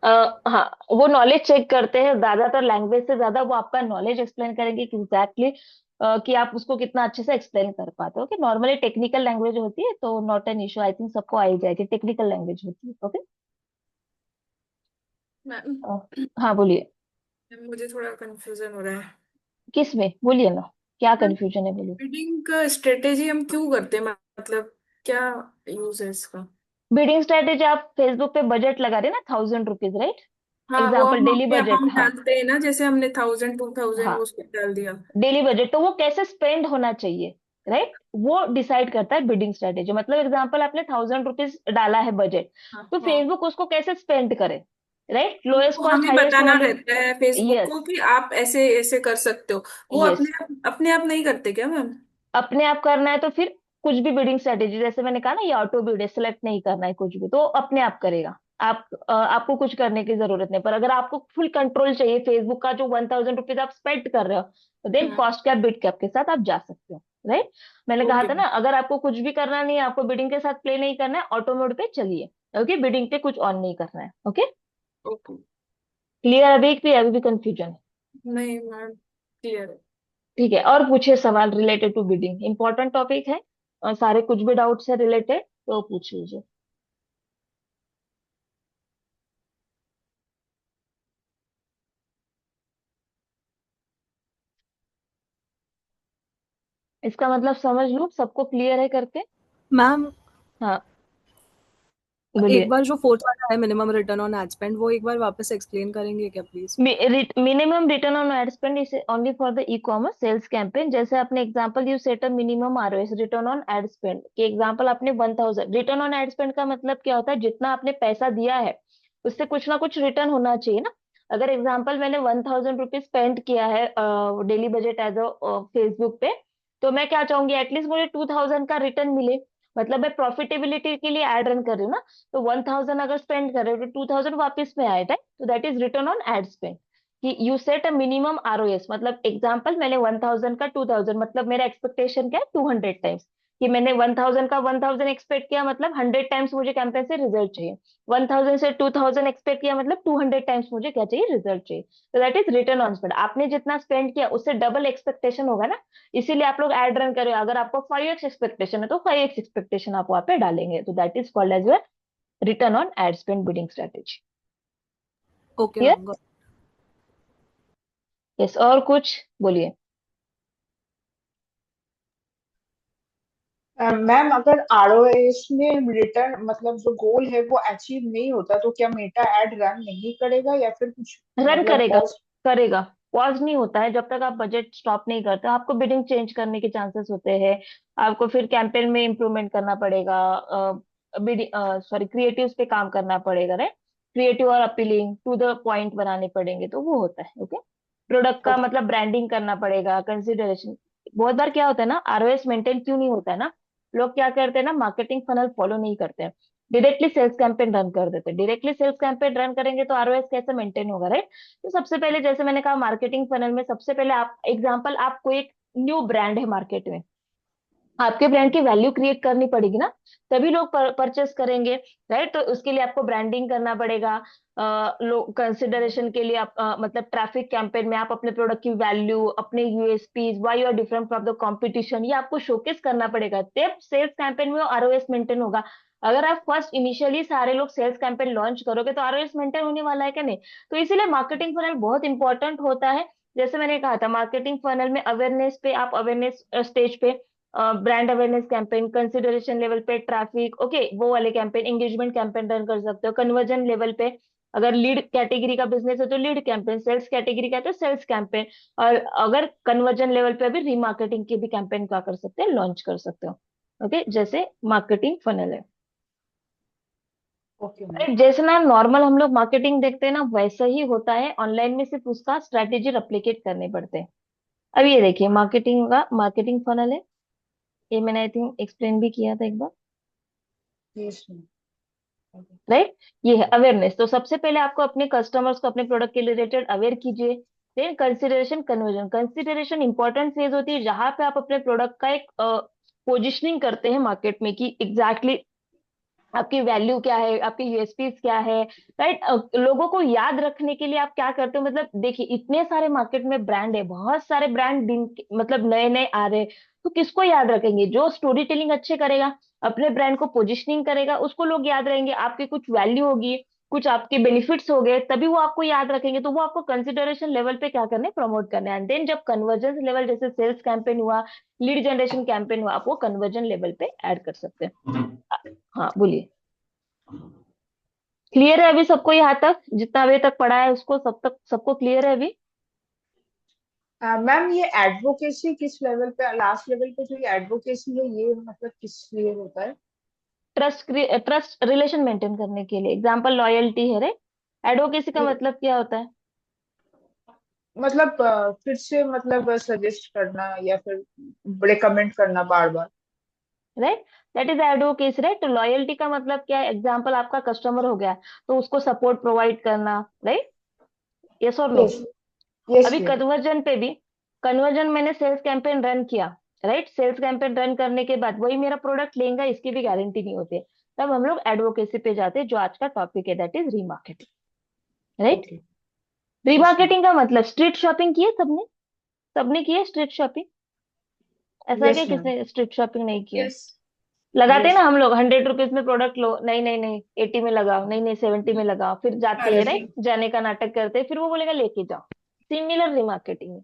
हाँ, वो नॉलेज चेक करते हैं ज्यादातर, लैंग्वेज से ज्यादा वो आपका नॉलेज एक्सप्लेन करेंगे कि एग्जैक्टली कि आप उसको कितना अच्छे से एक्सप्लेन कर पाते हो। ओके, नॉर्मली टेक्निकल लैंग्वेज होती है तो not an issue, I think सबको आ ही जाएगी, टेक्निकल लैंग्वेज होती है। ओके, मैम, हाँ बोलिए। मुझे थोड़ा कंफ्यूजन हो रहा है। किस में, बोलिए ना, क्या मैम, कंफ्यूजन है, बोलिए। बिडिंग का स्ट्रेटेजी हम क्यों करते हैं, मतलब क्या यूज है इसका? बिडिंग स्ट्रेटेजी, आप फेसबुक पे बजट लगा रहे हैं ना, ₹1000, राइट। हाँ, वो एग्जाम्पल हम डेली पे बजट, हम हाँ। डालते हैं ना, जैसे हमने 1000 2000 हाँ, वो उस पर डाल दिया। डेली बजट, तो वो कैसे स्पेंड होना चाहिए, राइट, वो डिसाइड करता है बिडिंग स्ट्रेटेजी। मतलब एग्जांपल आपने ₹1000 डाला है बजट, हाँ तो हाँ, फेसबुक उसको कैसे स्पेंड करे, राइट, लोएस्ट वो कॉस्ट हमें हाईएस्ट बताना वॉल्यूम। रहता है फेसबुक यस, को कि आप ऐसे ऐसे कर सकते हो। वो यस, अपने आप नहीं करते क्या मैम? अपने आप करना है तो फिर कुछ भी बिडिंग स्ट्रेटेजी, जैसे मैंने कहा ना, ये ऑटो बिड है, सिलेक्ट नहीं करना है कुछ भी, तो अपने आप करेगा। आपको कुछ करने की जरूरत नहीं। पर अगर आपको फुल कंट्रोल चाहिए, फेसबुक का जो ₹1000 आप स्पेंड कर रहे हो, तो देन हम्म। कॉस्ट कैप बिड कैप के साथ आप जा सकते हो, राइट। मैंने कहा ओके। था ना, अगर आपको कुछ भी करना नहीं है, आपको बिडिंग के साथ प्ले नहीं करना है, ऑटो मोड पे चलिए। ओके, बिडिंग पे कुछ ऑन नहीं करना है। Okay, okay. क्लियर, अभी भी कंफ्यूजन है? नहीं मैम, क्लियर है। ठीक है, और पूछिए सवाल related to bidding, important topic है, और सारे कुछ भी डाउट्स है रिलेटेड तो पूछ लीजिए। इसका मतलब समझ लूं सबको क्लियर है करके। मैम, हाँ एक बोलिए। बार जो फोर्थ वाला है minimum return on ad spend, वो एक बार वापस एक्सप्लेन करेंगे क्या please? Minimum return on ad spend is only for the e commerce sales campaign. जैसे आपने example you set a minimum ROAS, return on ad spend के एग्जांपल आपने 1000, रिटर्न ऑन एड स्पेंड का मतलब क्या होता है, जितना आपने पैसा दिया है उससे कुछ ना कुछ रिटर्न होना चाहिए ना। अगर एग्जांपल मैंने ₹1000 स्पेंड किया है daily budget as a Facebook पे, तो मैं क्या चाहूंगी, एटलीस्ट मुझे 2000 का रिटर्न मिले। मतलब मैं प्रॉफिटेबिलिटी के लिए एड रन कर रही हूँ ना, तो 1000 अगर स्पेंड कर रहे हो तो 2000 वापस में आए, तो that is return on ad spend. कि you set a minimum ROS, मतलब एग्जांपल मैंने 1000 का 2000, मतलब मेरा एक्सपेक्टेशन क्या है, 200 टाइम्स। कि मैंने 1000 का 1000 एक्सपेक्ट किया, मतलब 100 टाइम्स मुझे कैंपेन से रिजल्ट चाहिए। 1000 से 2000 एक्सपेक्ट किया, मतलब 200 टाइम्स मुझे क्या चाहिए, रिजल्ट चाहिए। तो that is return on spend. आपने जितना स्पेंड किया उससे डबल एक्सपेक्टेशन होगा ना, इसीलिए आप लोग एड रन करें। अगर आपको 5x एक्सपेक्टेशन है तो 5x एक्सपेक्टेशन आप वहां पे डालेंगे, तो that is called as your return on ad spend bidding strategy. Okay clear? Ma'am. Yes, और कुछ बोलिए। मैम, अगर आरओएस में रिटर्न मतलब जो गोल है वो अचीव नहीं होता तो क्या मेटा एड रन नहीं करेगा या फिर कुछ रन मतलब करेगा, पॉज? करेगा। पॉज नहीं होता है जब तक आप बजट स्टॉप नहीं करते, आपको बिडिंग चेंज करने के चांसेस होते हैं। आपको फिर कैंपेन में इम्प्रूवमेंट करना पड़ेगा, बिडिंग सॉरी क्रिएटिव्स पे काम करना पड़ेगा, राइट। क्रिएटिव और अपीलिंग टू द पॉइंट बनाने पड़ेंगे, तो वो होता है। ओके, प्रोडक्ट का मतलब ब्रांडिंग करना पड़ेगा, कंसिडरेशन। बहुत बार क्या होता है ना, आरओएस मेंटेन क्यों नहीं होता है ना, लोग क्या करते हैं ना, मार्केटिंग फनल फॉलो नहीं करते हैं, डायरेक्टली सेल्स कैंपेन रन कर देते हैं। डायरेक्टली सेल्स कैंपेन रन करेंगे तो आरओएस कैसे मेंटेन होगा, राइट? तो सबसे पहले जैसे मैंने कहा, मार्केटिंग फनल में सबसे पहले आप एग्जांपल, आपको एक न्यू ब्रांड है मार्केट में, आपके ब्रांड की वैल्यू क्रिएट करनी पड़ेगी ना, तभी लोग परचेस करेंगे, राइट? तो उसके लिए आपको ब्रांडिंग करना पड़ेगा। लोग कंसिडरेशन के लिए आप मतलब ट्रैफिक कैंपेन में आप अपने प्रोडक्ट की वैल्यू, अपने USPs, why you are different from the competition, ये आपको शोकेस करना पड़ेगा, तब सेल्स कैंपेन में आरओएस मेंटेन होगा। अगर आप फर्स्ट इनिशियली सारे लोग सेल्स कैंपेन लॉन्च करोगे तो आरओएस मेंटेन होने वाला है क्या? नहीं। तो इसीलिए मार्केटिंग फनल बहुत इंपॉर्टेंट होता है। जैसे मैंने कहा था, मार्केटिंग फनल में अवेयरनेस पे आप, अवेयरनेस स्टेज पे brand awareness campaign, consideration level पे ट्रैफिक, ओके, वो वाले कैंपेन, एंगेजमेंट कैंपेन रन कर सकते हो। कन्वर्जन लेवल पे अगर लीड कैटेगरी का बिजनेस है तो लीड कैंपेन, सेल्स कैटेगरी का है तो सेल्स कैंपेन, और अगर कन्वर्जन लेवल पे अभी रीमार्केटिंग के भी कैंपेन क्या कर सकते हैं, लॉन्च कर सकते हो। ओके, जैसे मार्केटिंग फनल है। Okay ma'am. Right? जैसे ना नॉर्मल हम लोग मार्केटिंग देखते हैं ना, वैसा ही होता है ऑनलाइन में, सिर्फ उसका स्ट्रेटेजी रेप्लिकेट करने पड़ते हैं। अब ये देखिए, मार्केटिंग का मार्केटिंग फनल है, ये मैंने आई थिंक एक्सप्लेन भी किया था एक बार, यस मैम। राइट? ये है अवेयरनेस। तो सबसे पहले आपको अपने कस्टमर्स को अपने प्रोडक्ट के रिलेटेड अवेयर कीजिए। Then consideration, conversion. Consideration important phase होती है जहां पे आप अपने प्रोडक्ट का एक पोजिशनिंग करते हैं मार्केट में, कि एग्जैक्टली आपकी वैल्यू क्या है, आपकी यूएसपीज क्या है, राइट? लोगों को याद रखने के लिए आप क्या करते हो, मतलब देखिए इतने सारे मार्केट में ब्रांड है, बहुत सारे ब्रांड दिन मतलब नए नए आ रहे हैं, तो किसको याद रखेंगे? जो स्टोरी टेलिंग अच्छे करेगा, अपने ब्रांड को पोजिशनिंग करेगा, उसको लोग याद रहेंगे। आपकी कुछ वैल्यू होगी, कुछ आपके बेनिफिट्स हो गए, तभी वो आपको याद रखेंगे, तो वो आपको कंसिडरेशन लेवल पे क्या करने, प्रमोट करने। एंड देन जब कन्वर्जन लेवल, जैसे सेल्स कैंपेन हुआ, लीड जनरेशन कैंपेन हुआ, आप वो कन्वर्जन लेवल पे ऐड कर सकते हैं। हाँ बोलिए। क्लियर है अभी सबको? यहाँ तक जितना अभी तक पढ़ा है उसको, सब तक सबको क्लियर है अभी? मैम, ये एडवोकेसी किस लेवल पे, लास्ट लेवल पे जो ये एडवोकेसी है, ये मतलब किस लिए होता है? ट्रस्ट, ट्रस्ट रिलेशन मेंटेन करने के लिए। एग्जांपल लॉयल्टी है रे। एडवोकेसी का ये मतलब क्या होता है? मतलब फिर से मतलब सजेस्ट करना या फिर रिकमेंड करना बार बार। Right, that is advocacy, right? तो लॉयल्टी का मतलब क्या है? एग्जांपल, आपका कस्टमर हो गया तो उसको सपोर्ट प्रोवाइड करना, राइट? यस और नो? यस। यस अभी मैम। कन्वर्जन पे भी, कन्वर्जन मैंने सेल्स कैंपेन रन किया, राइट? सेल्स कैंपेन रन करने के बाद वही मेरा प्रोडक्ट लेगा, इसकी भी गारंटी नहीं होती है। तब हम लोग एडवोकेसी पे जाते हैं, जो आज का टॉपिक है, that is remarketing, right? Okay. Yes ma'am. Remarketing का मतलब, स्ट्रीट शॉपिंग की है सबने? सबने की है स्ट्रीट शॉपिंग? ऐसा है यस कि मैम। किसने स्ट्रीट शॉपिंग नहीं किया है? यस। लगाते हैं यस। ना हम लोग, 100 रुपीज में प्रोडक्ट लो, नहीं नहीं नहीं 80 में लगाओ, नहीं नहीं 70 में लगाओ, फिर जाते हैं, राइट? जाने का नाटक करते हैं, फिर वो बोलेगा लेके जाओ। सिमिलर रीमार्केटिंग है।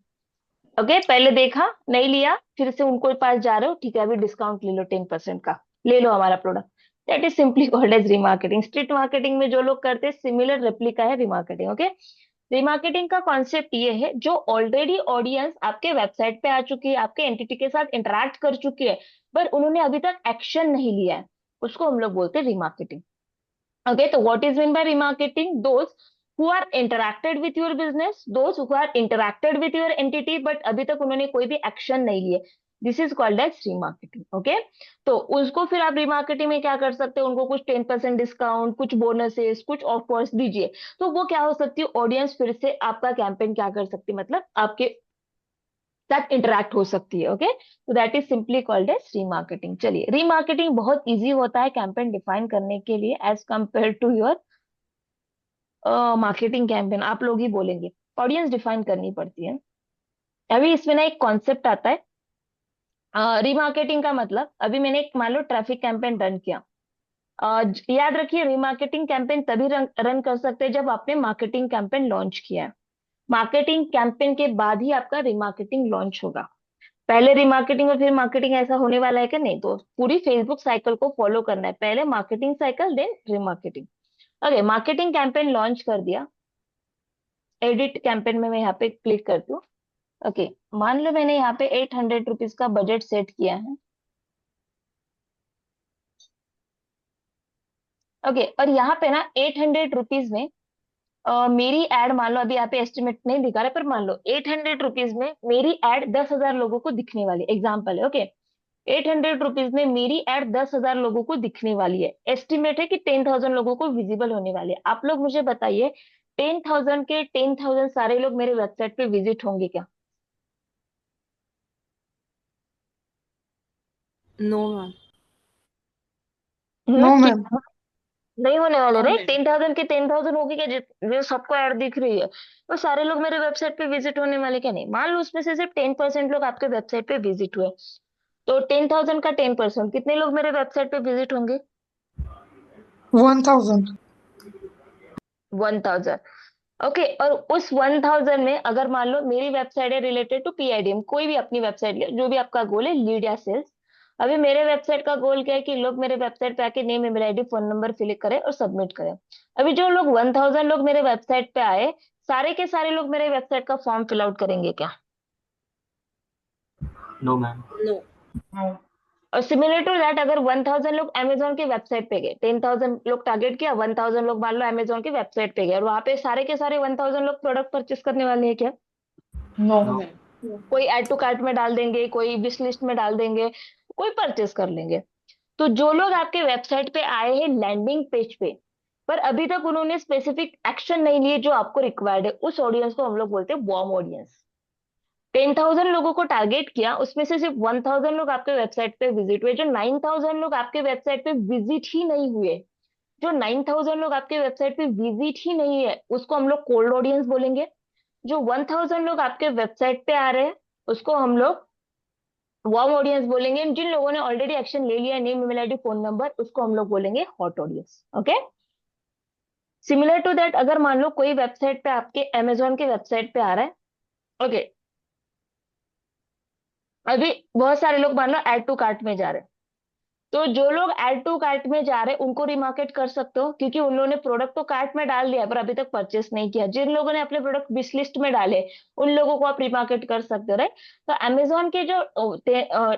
ओके, पहले देखा, नहीं लिया, फिर से उनको पास जा रहे हो, ठीक है अभी डिस्काउंट ले लो 10% का, ले लो हमारा product. That is simply called as remarketing. Street marketing में जो लोग करते हैं, सिमिलर रेप्लिका है रीमार्केटिंग। ओके, रीमार्केटिंग का कॉन्सेप्ट ये है, जो ऑलरेडी ऑडियंस आपके वेबसाइट पे आ चुकी है, आपके एंटिटी के साथ इंटरेक्ट कर चुकी है, पर उन्होंने अभी तक एक्शन नहीं लिया है, उसको हम लोग बोलते हैं remarketing. Okay, so what is meant by remarketing? Those who are interacted with your business, those who are interacted with your entity, but अभी तक उन्होंने कोई भी एक्शन नहीं लिए, this is called as remarketing. Okay, तो उसको फिर आप रीमार्केटिंग में क्या कर सकते हो, उनको कुछ 10% डिस्काउंट, कुछ बोनसेस, कुछ ऑफर्स दीजिए, तो वो क्या हो सकती है, ऑडियंस फिर से आपका कैंपेन क्या कर सकती है, मतलब आपके साथ इंटरेक्ट हो सकती है। ओके, तो that is simply called as remarketing. चलिए, रीमार्केटिंग बहुत इजी होता है कैंपेन डिफाइन करने के लिए, as compare to your marketing campaign. आप लोग ही बोलेंगे, ऑडियंस डिफाइन करनी पड़ती है। अभी इसमें ना एक कॉन्सेप्ट आता है, रीमार्केटिंग का मतलब, अभी मैंने एक मान लो ट्रैफिक कैंपेन रन किया। याद रखिए, रीमार्केटिंग कैंपेन तभी रन कर सकते हैं जब आपने मार्केटिंग कैंपेन लॉन्च किया है। मार्केटिंग कैंपेन के बाद ही आपका रीमार्केटिंग लॉन्च होगा। पहले रिमार्केटिंग और फिर मार्केटिंग, ऐसा होने वाला है कि नहीं? तो पूरी फेसबुक साइकिल को फॉलो करना है, पहले marketing cycle, then remarketing. Okay, marketing campaign launch कर दिया, एडिट कैंपेन में मैं यहाँ पे क्लिक करती हूँ। ओके, मान लो मैंने यहाँ पे 800 रुपीज का बजट सेट किया है। ओके, और यहाँ पे ना 800 रुपीज में मेरी एड, मान लो अभी यहाँ पे एस्टिमेट नहीं दिखा रहा है, पर मान लो 800 रुपीज में मेरी एड 10,000 लोगों को दिखने वाली, एग्जाम्पल है। ओके, ₹800 में मेरी एड 10,000 लोगों को दिखने वाली है। एस्टिमेट है कि 10,000 लोगों को विजिबल होने वाली है। आप लोग मुझे बताइए 10,000 के 10,000 सारे लोग मेरे वेबसाइट पे विजिट होंगे क्या? No ma'am. No ma'am. नहीं होने वाले, नो राइट? मैम। 10,000 के 10,000 होगी क्या? जो सबको ऐड दिख रही है वो सारे लोग मेरे वेबसाइट पे विजिट होने वाले क्या? नहीं। मान लो उसमें से सिर्फ 10% लोग आपके वेबसाइट पे विजिट हुए, तो 10,000 का 10% कितने लोग मेरे वेबसाइट पे विजिट होंगे? 1,000। 1,000। ओके। और उस 1,000 में अगर मान लो मेरी वेबसाइट है रिलेटेड टू पीआईडीएम, कोई भी अपनी वेबसाइट ले, जो भी आपका गोल है, लीड या सेल्स। अभी मेरे वेबसाइट का गोल क्या है कि लोग मेरे वेबसाइट पे आके name, email ID, phone number fill करें और सबमिट करें। अभी जो लोग 1,000 लोग मेरे वेबसाइट पे आए, सारे के सारे लोग मेरे वेबसाइट का फॉर्म फिल आउट करेंगे क्या? No ma'am. नो। नो। और सिमिलर टू दैट, अगर 1,000 लोग अमेजोन की वेबसाइट पे गए, 10,000 लोग टारगेट किया, 1,000 लोग मान लो अमेजोन की वेबसाइट पे गए और वहां पे सारे के सारे 1,000 लोग प्रोडक्ट परचेस करने वाले हैं क्या? No no. मैम। कोई ऐड टू कार्ट में डाल देंगे, कोई विश लिस्ट में डाल देंगे, कोई परचेस कर लेंगे। तो जो लोग आपके वेबसाइट पे आए हैं लैंडिंग पेज पे, पर अभी तक उन्होंने स्पेसिफिक एक्शन नहीं लिए जो आपको रिक्वायर्ड है, उस ऑडियंस को हम लोग बोलते हैं वार्म ऑडियंस। 10,000 लोगों को टारगेट किया, उसमें से सिर्फ 1,000 लोग आपके वेबसाइट पे विजिट हुए। जो 9,000 लोग आपके वेबसाइट पे विजिट ही नहीं हुए, जो 9,000 लोग आपके वेबसाइट पे विजिट ही नहीं है, उसको हम लोग कोल्ड ऑडियंस बोलेंगे। जो 1,000 लोग आपके वेबसाइट पे आ रहे हैं, उसको हम लोग वार्म ऑडियंस बोलेंगे। जिन लोगों ने ऑलरेडी एक्शन ले लिया, name, email ID, phone number, उसको हम लोग बोलेंगे hot audience. Okay. Similar to that, अगर मान लो कोई वेबसाइट पे आपके अमेजोन के वेबसाइट पे आ रहा है, ओके, अभी बहुत सारे लोग मान लो ऐड टू कार्ट में जा रहे हैं, तो जो लोग ऐड टू कार्ट में जा रहे हैं उनको रिमार्केट कर सकते हो, क्योंकि उन्होंने प्रोडक्ट तो कार्ट में डाल दिया है पर अभी तक परचेस नहीं किया। जिन लोगों ने अपने प्रोडक्ट विश लिस्ट में डाले, उन लोगों को आप रिमार्केट कर सकते हो, राइट? तो अमेजोन के जो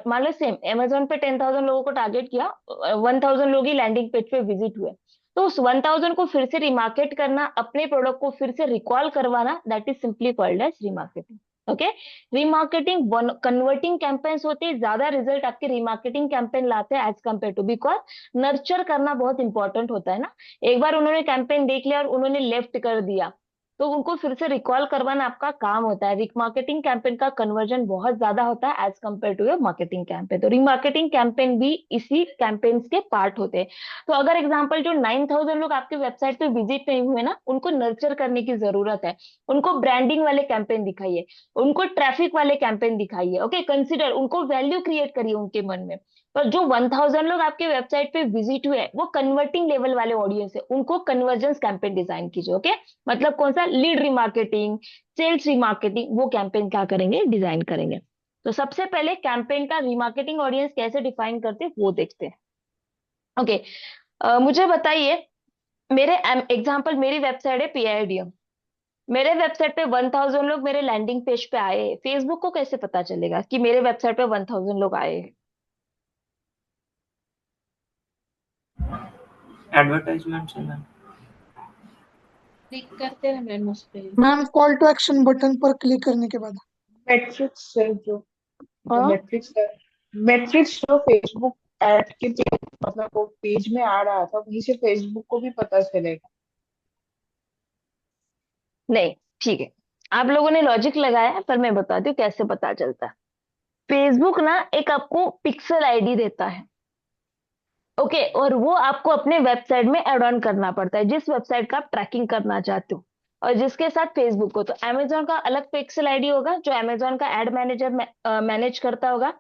मान लो सेम अमेजोन पे 10,000 लोगों को टारगेट किया, 1,000 लोग ही लैंडिंग पेज पे विजिट हुए, तो उस 1,000 को फिर से रिमार्केट करना, अपने प्रोडक्ट को फिर से रिकॉल करवाना, that is simply called as remarketing. Okay. Remarketing converting campaigns होते हैं, ज्यादा रिजल्ट आपके रीमार्केटिंग कैंपेन लाते हैं as compare to, because nurture करना बहुत इंपॉर्टेंट होता है ना। एक बार उन्होंने कैंपेन देख लिया और उन्होंने लेफ्ट कर दिया, तो उनको फिर से रिकॉल करवाना आपका काम होता है। रीमार्केटिंग कैंपेन का कन्वर्जन बहुत ज्यादा होता है as compare to your marketing campaign, तो रीमार्केटिंग कैंपेन भी इसी कैंपेन्स के पार्ट होते हैं। तो अगर एग्जाम्पल जो 9,000 लोग आपके वेबसाइट पे विजिट नहीं हुए ना, उनको नर्चर करने की जरूरत है। उनको ब्रांडिंग वाले कैंपेन दिखाइए, उनको ट्रैफिक वाले कैंपेन दिखाइए, ओके, कंसिडर उनको वैल्यू क्रिएट करिए उनके मन में। पर जो 1,000 लोग आपके वेबसाइट पे विजिट हुए हैं, वो कन्वर्टिंग लेवल वाले ऑडियंस है, उनको कन्वर्जेंस कैंपेन डिजाइन कीजिए। ओके। मतलब कौन सा? लीड रिमार्केटिंग, सेल्स रिमार्केटिंग, वो कैंपेन क्या करेंगे? डिजाइन करेंगे। तो सबसे पहले कैंपेन का रिमार्केटिंग ऑडियंस कैसे डिफाइन करते हैं वो देखते हैं। ओके। मुझे बताइए, मेरे एग्जाम्पल, मेरी वेबसाइट है पीआईडीएम, मेरे वेबसाइट पे 1,000 लोग मेरे लैंडिंग पेज पे आए हैं, फेसबुक को कैसे पता चलेगा कि मेरे वेबसाइट पे 1,000 लोग आए हैं? एडवर्टाइजमेंट से मैम। क्लिक करते हैं मैम उस पे। Ma'am call to action button पर क्लिक करने के बाद। मैट्रिक्स से जो हाँ। मैट्रिक्स है, मैट्रिक्स जो फेसबुक ऐड के पेज, मतलब वो पेज में आ रहा था, वहीं से फेसबुक को भी पता चलेगा। नहीं, ठीक है, आप लोगों ने लॉजिक लगाया है, पर मैं बताती हूँ कैसे पता चलता है। फेसबुक ना एक आपको पिक्सल आईडी देता है, ओके, और वो आपको अपने वेबसाइट में ऐड ऑन करना पड़ता है, जिस वेबसाइट का आप ट्रैकिंग करना चाहते हो, और जिसके साथ फेसबुक को। तो अमेजोन का अलग पिक्सल आईडी होगा जो अमेजोन का एड मैनेजर मैनेज करता होगा।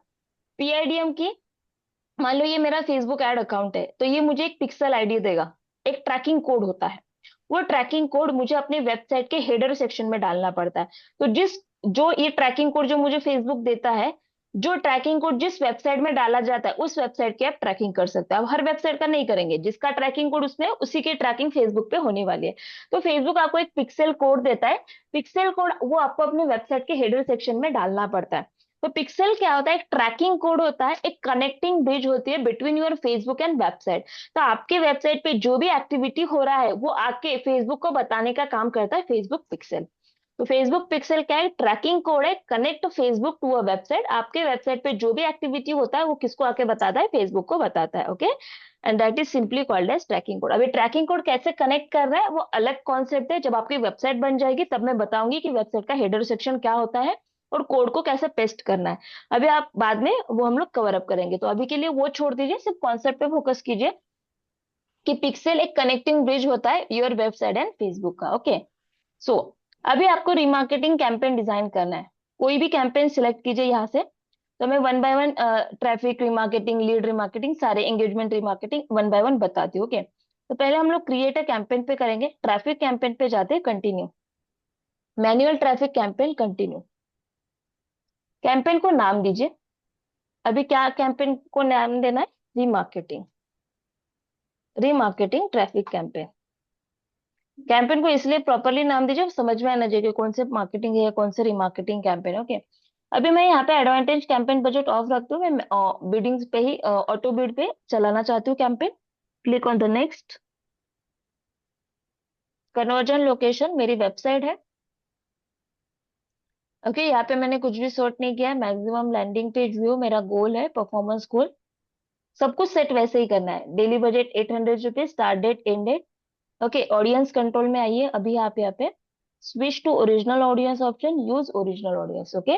पीआईडीएम की, मान लो ये मेरा फेसबुक एड अकाउंट है, तो ये मुझे एक पिक्सल आईडी देगा, एक ट्रैकिंग कोड होता है। वो ट्रैकिंग कोड मुझे अपने वेबसाइट के हेडर सेक्शन में डालना पड़ता है। तो जो ये ट्रैकिंग कोड जो मुझे फेसबुक देता है, जो ट्रैकिंग कोड जिस वेबसाइट में डाला जाता है, उस वेबसाइट की आप ट्रैकिंग कर सकते हैं। अब हर वेबसाइट का नहीं करेंगे, जिसका ट्रैकिंग कोड उसमें, उसी की ट्रैकिंग फेसबुक पे होने वाली है। तो फेसबुक आपको एक पिक्सल कोड देता है, पिक्सल कोड वो आपको अपने वेबसाइट के हेडर सेक्शन में डालना पड़ता है। तो पिक्सल क्या होता है? एक ट्रैकिंग कोड होता है, एक कनेक्टिंग ब्रिज होती है between your Facebook and website. तो आपके वेबसाइट पे जो भी एक्टिविटी हो रहा है, वो आके फेसबुक को बताने का काम करता है फेसबुक पिक्सल। तो फेसबुक पिक्सल क्या है? ट्रैकिंग कोड है, connect Facebook to a website. आपके वेबसाइट पे जो भी एक्टिविटी होता है वो किसको आके बताता है? फेसबुक को बताता है। Okay, and that is simply called as tracking code. अभी ट्रैकिंग कोड कैसे कनेक्ट कर रहा है वो अलग कॉन्सेप्ट है। जब आपकी वेबसाइट बन जाएगी तब मैं बताऊंगी कि वेबसाइट का हेडर सेक्शन क्या होता है और कोड को कैसे पेस्ट करना है। अभी आप बाद में वो हम लोग कवर अप करेंगे, तो अभी के लिए वो छोड़ दीजिए, सिर्फ कॉन्सेप्ट पे फोकस कीजिए कि पिक्सल एक कनेक्टिंग ब्रिज होता है योर वेबसाइट एंड फेसबुक का। ओके, सो अभी आपको रिमार्केटिंग कैंपेन डिजाइन करना है। कोई भी कैंपेन सिलेक्ट कीजिए यहाँ से। तो मैं one by one traffic remarketing, lead remarketing, सारे engagement remarketing one by one बताती हूँ। ओके, तो पहले हम लोग क्रिएट अ कैंपेन पे करेंगे। ट्रैफिक कैंपेन पे जाते हैं, continue, manual traffic campaign, continue. Campaign को नाम दीजिए। अभी क्या कैंपेन को नाम देना है? Remarketing, remarketing traffic campaign. Campaign को इसलिए प्रॉपरली नाम दीजिए समझ में आना चाहिए कि कौन से मार्केटिंग है या कौन से रिमार्केटिंग कैंपेन है। ओके, अभी मैं यहाँ पे एडवांटेज कैंपेन बजट ऑफ रखती हूँ। मैं बिडिंग्स पे ही, ऑटो बिड पे चलाना चाहती हूँ campaign. Click on the next. Conversion location मेरी वेबसाइट है। ओके, यहाँ पे मैंने कुछ भी सॉर्ट नहीं किया है। मैक्सिमम लैंडिंग पेज व्यू मेरा गोल है, परफॉर्मेंस गोल। सब कुछ सेट वैसे ही करना है। Daily budget 800 rupees, start date, end date. Okay, audience control में आइए। अभी आप यहाँ पे switch to original audience option, use original audience. Okay,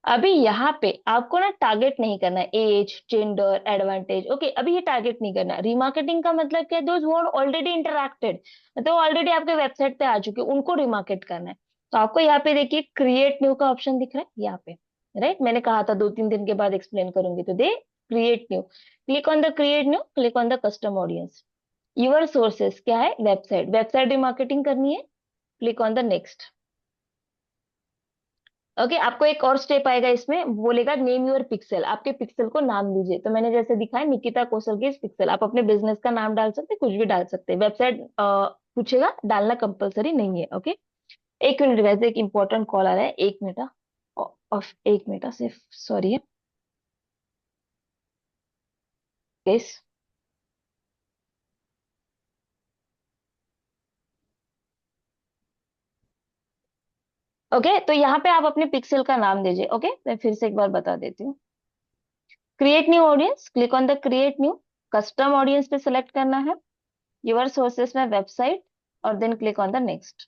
अभी यहाँ पे आपको ना टारगेट नहीं करना है एज, जेंडर, एडवांटेज। ओके, अभी ये टारगेट नहीं करना। रिमार्केटिंग का मतलब क्या है? Those who are already interacted, मतलब ऑलरेडी आपके वेबसाइट पे आ चुके, उनको रिमार्केट करना है। तो आपको यहाँ पे देखिए क्रिएट न्यू का ऑप्शन दिख रहा है यहाँ पे, राइट? मैंने कहा था 2-3 दिन के बाद एक्सप्लेन करूंगी, तो they create new. Click on the create new, click on the custom audience. Your sources क्या है? वेबसाइट, वेबसाइट रिमार्केटिंग करनी है। Click on the next. Okay, आपको एक और स्टेप आएगा इसमें, बोलेगा नेम योर पिक्सल। आपके पिक्सल को नाम दीजिए। तो मैंने जैसे दिखाया निकिता कौशल की पिक्सल। आप अपने बिजनेस का नाम डाल सकते हैं, कुछ भी डाल सकते हैं। वेबसाइट पूछेगा, डालना कंपलसरी नहीं है। ओके, एक मिनट, वैसे एक इंपॉर्टेंट कॉल आ रहा है, 1 मिनट। ऑफ 1 मिनट सिर्फ, सॉरी है गाइस। ओके, तो यहाँ पे आप अपने पिक्सल का नाम दीजिए। ओके, मैं फिर से एक बार बता देती हूँ। Create new audience, click on the create new. Custom audience पे सिलेक्ट करना है। यूर सोर्सेस में वेबसाइट, और then click on the next.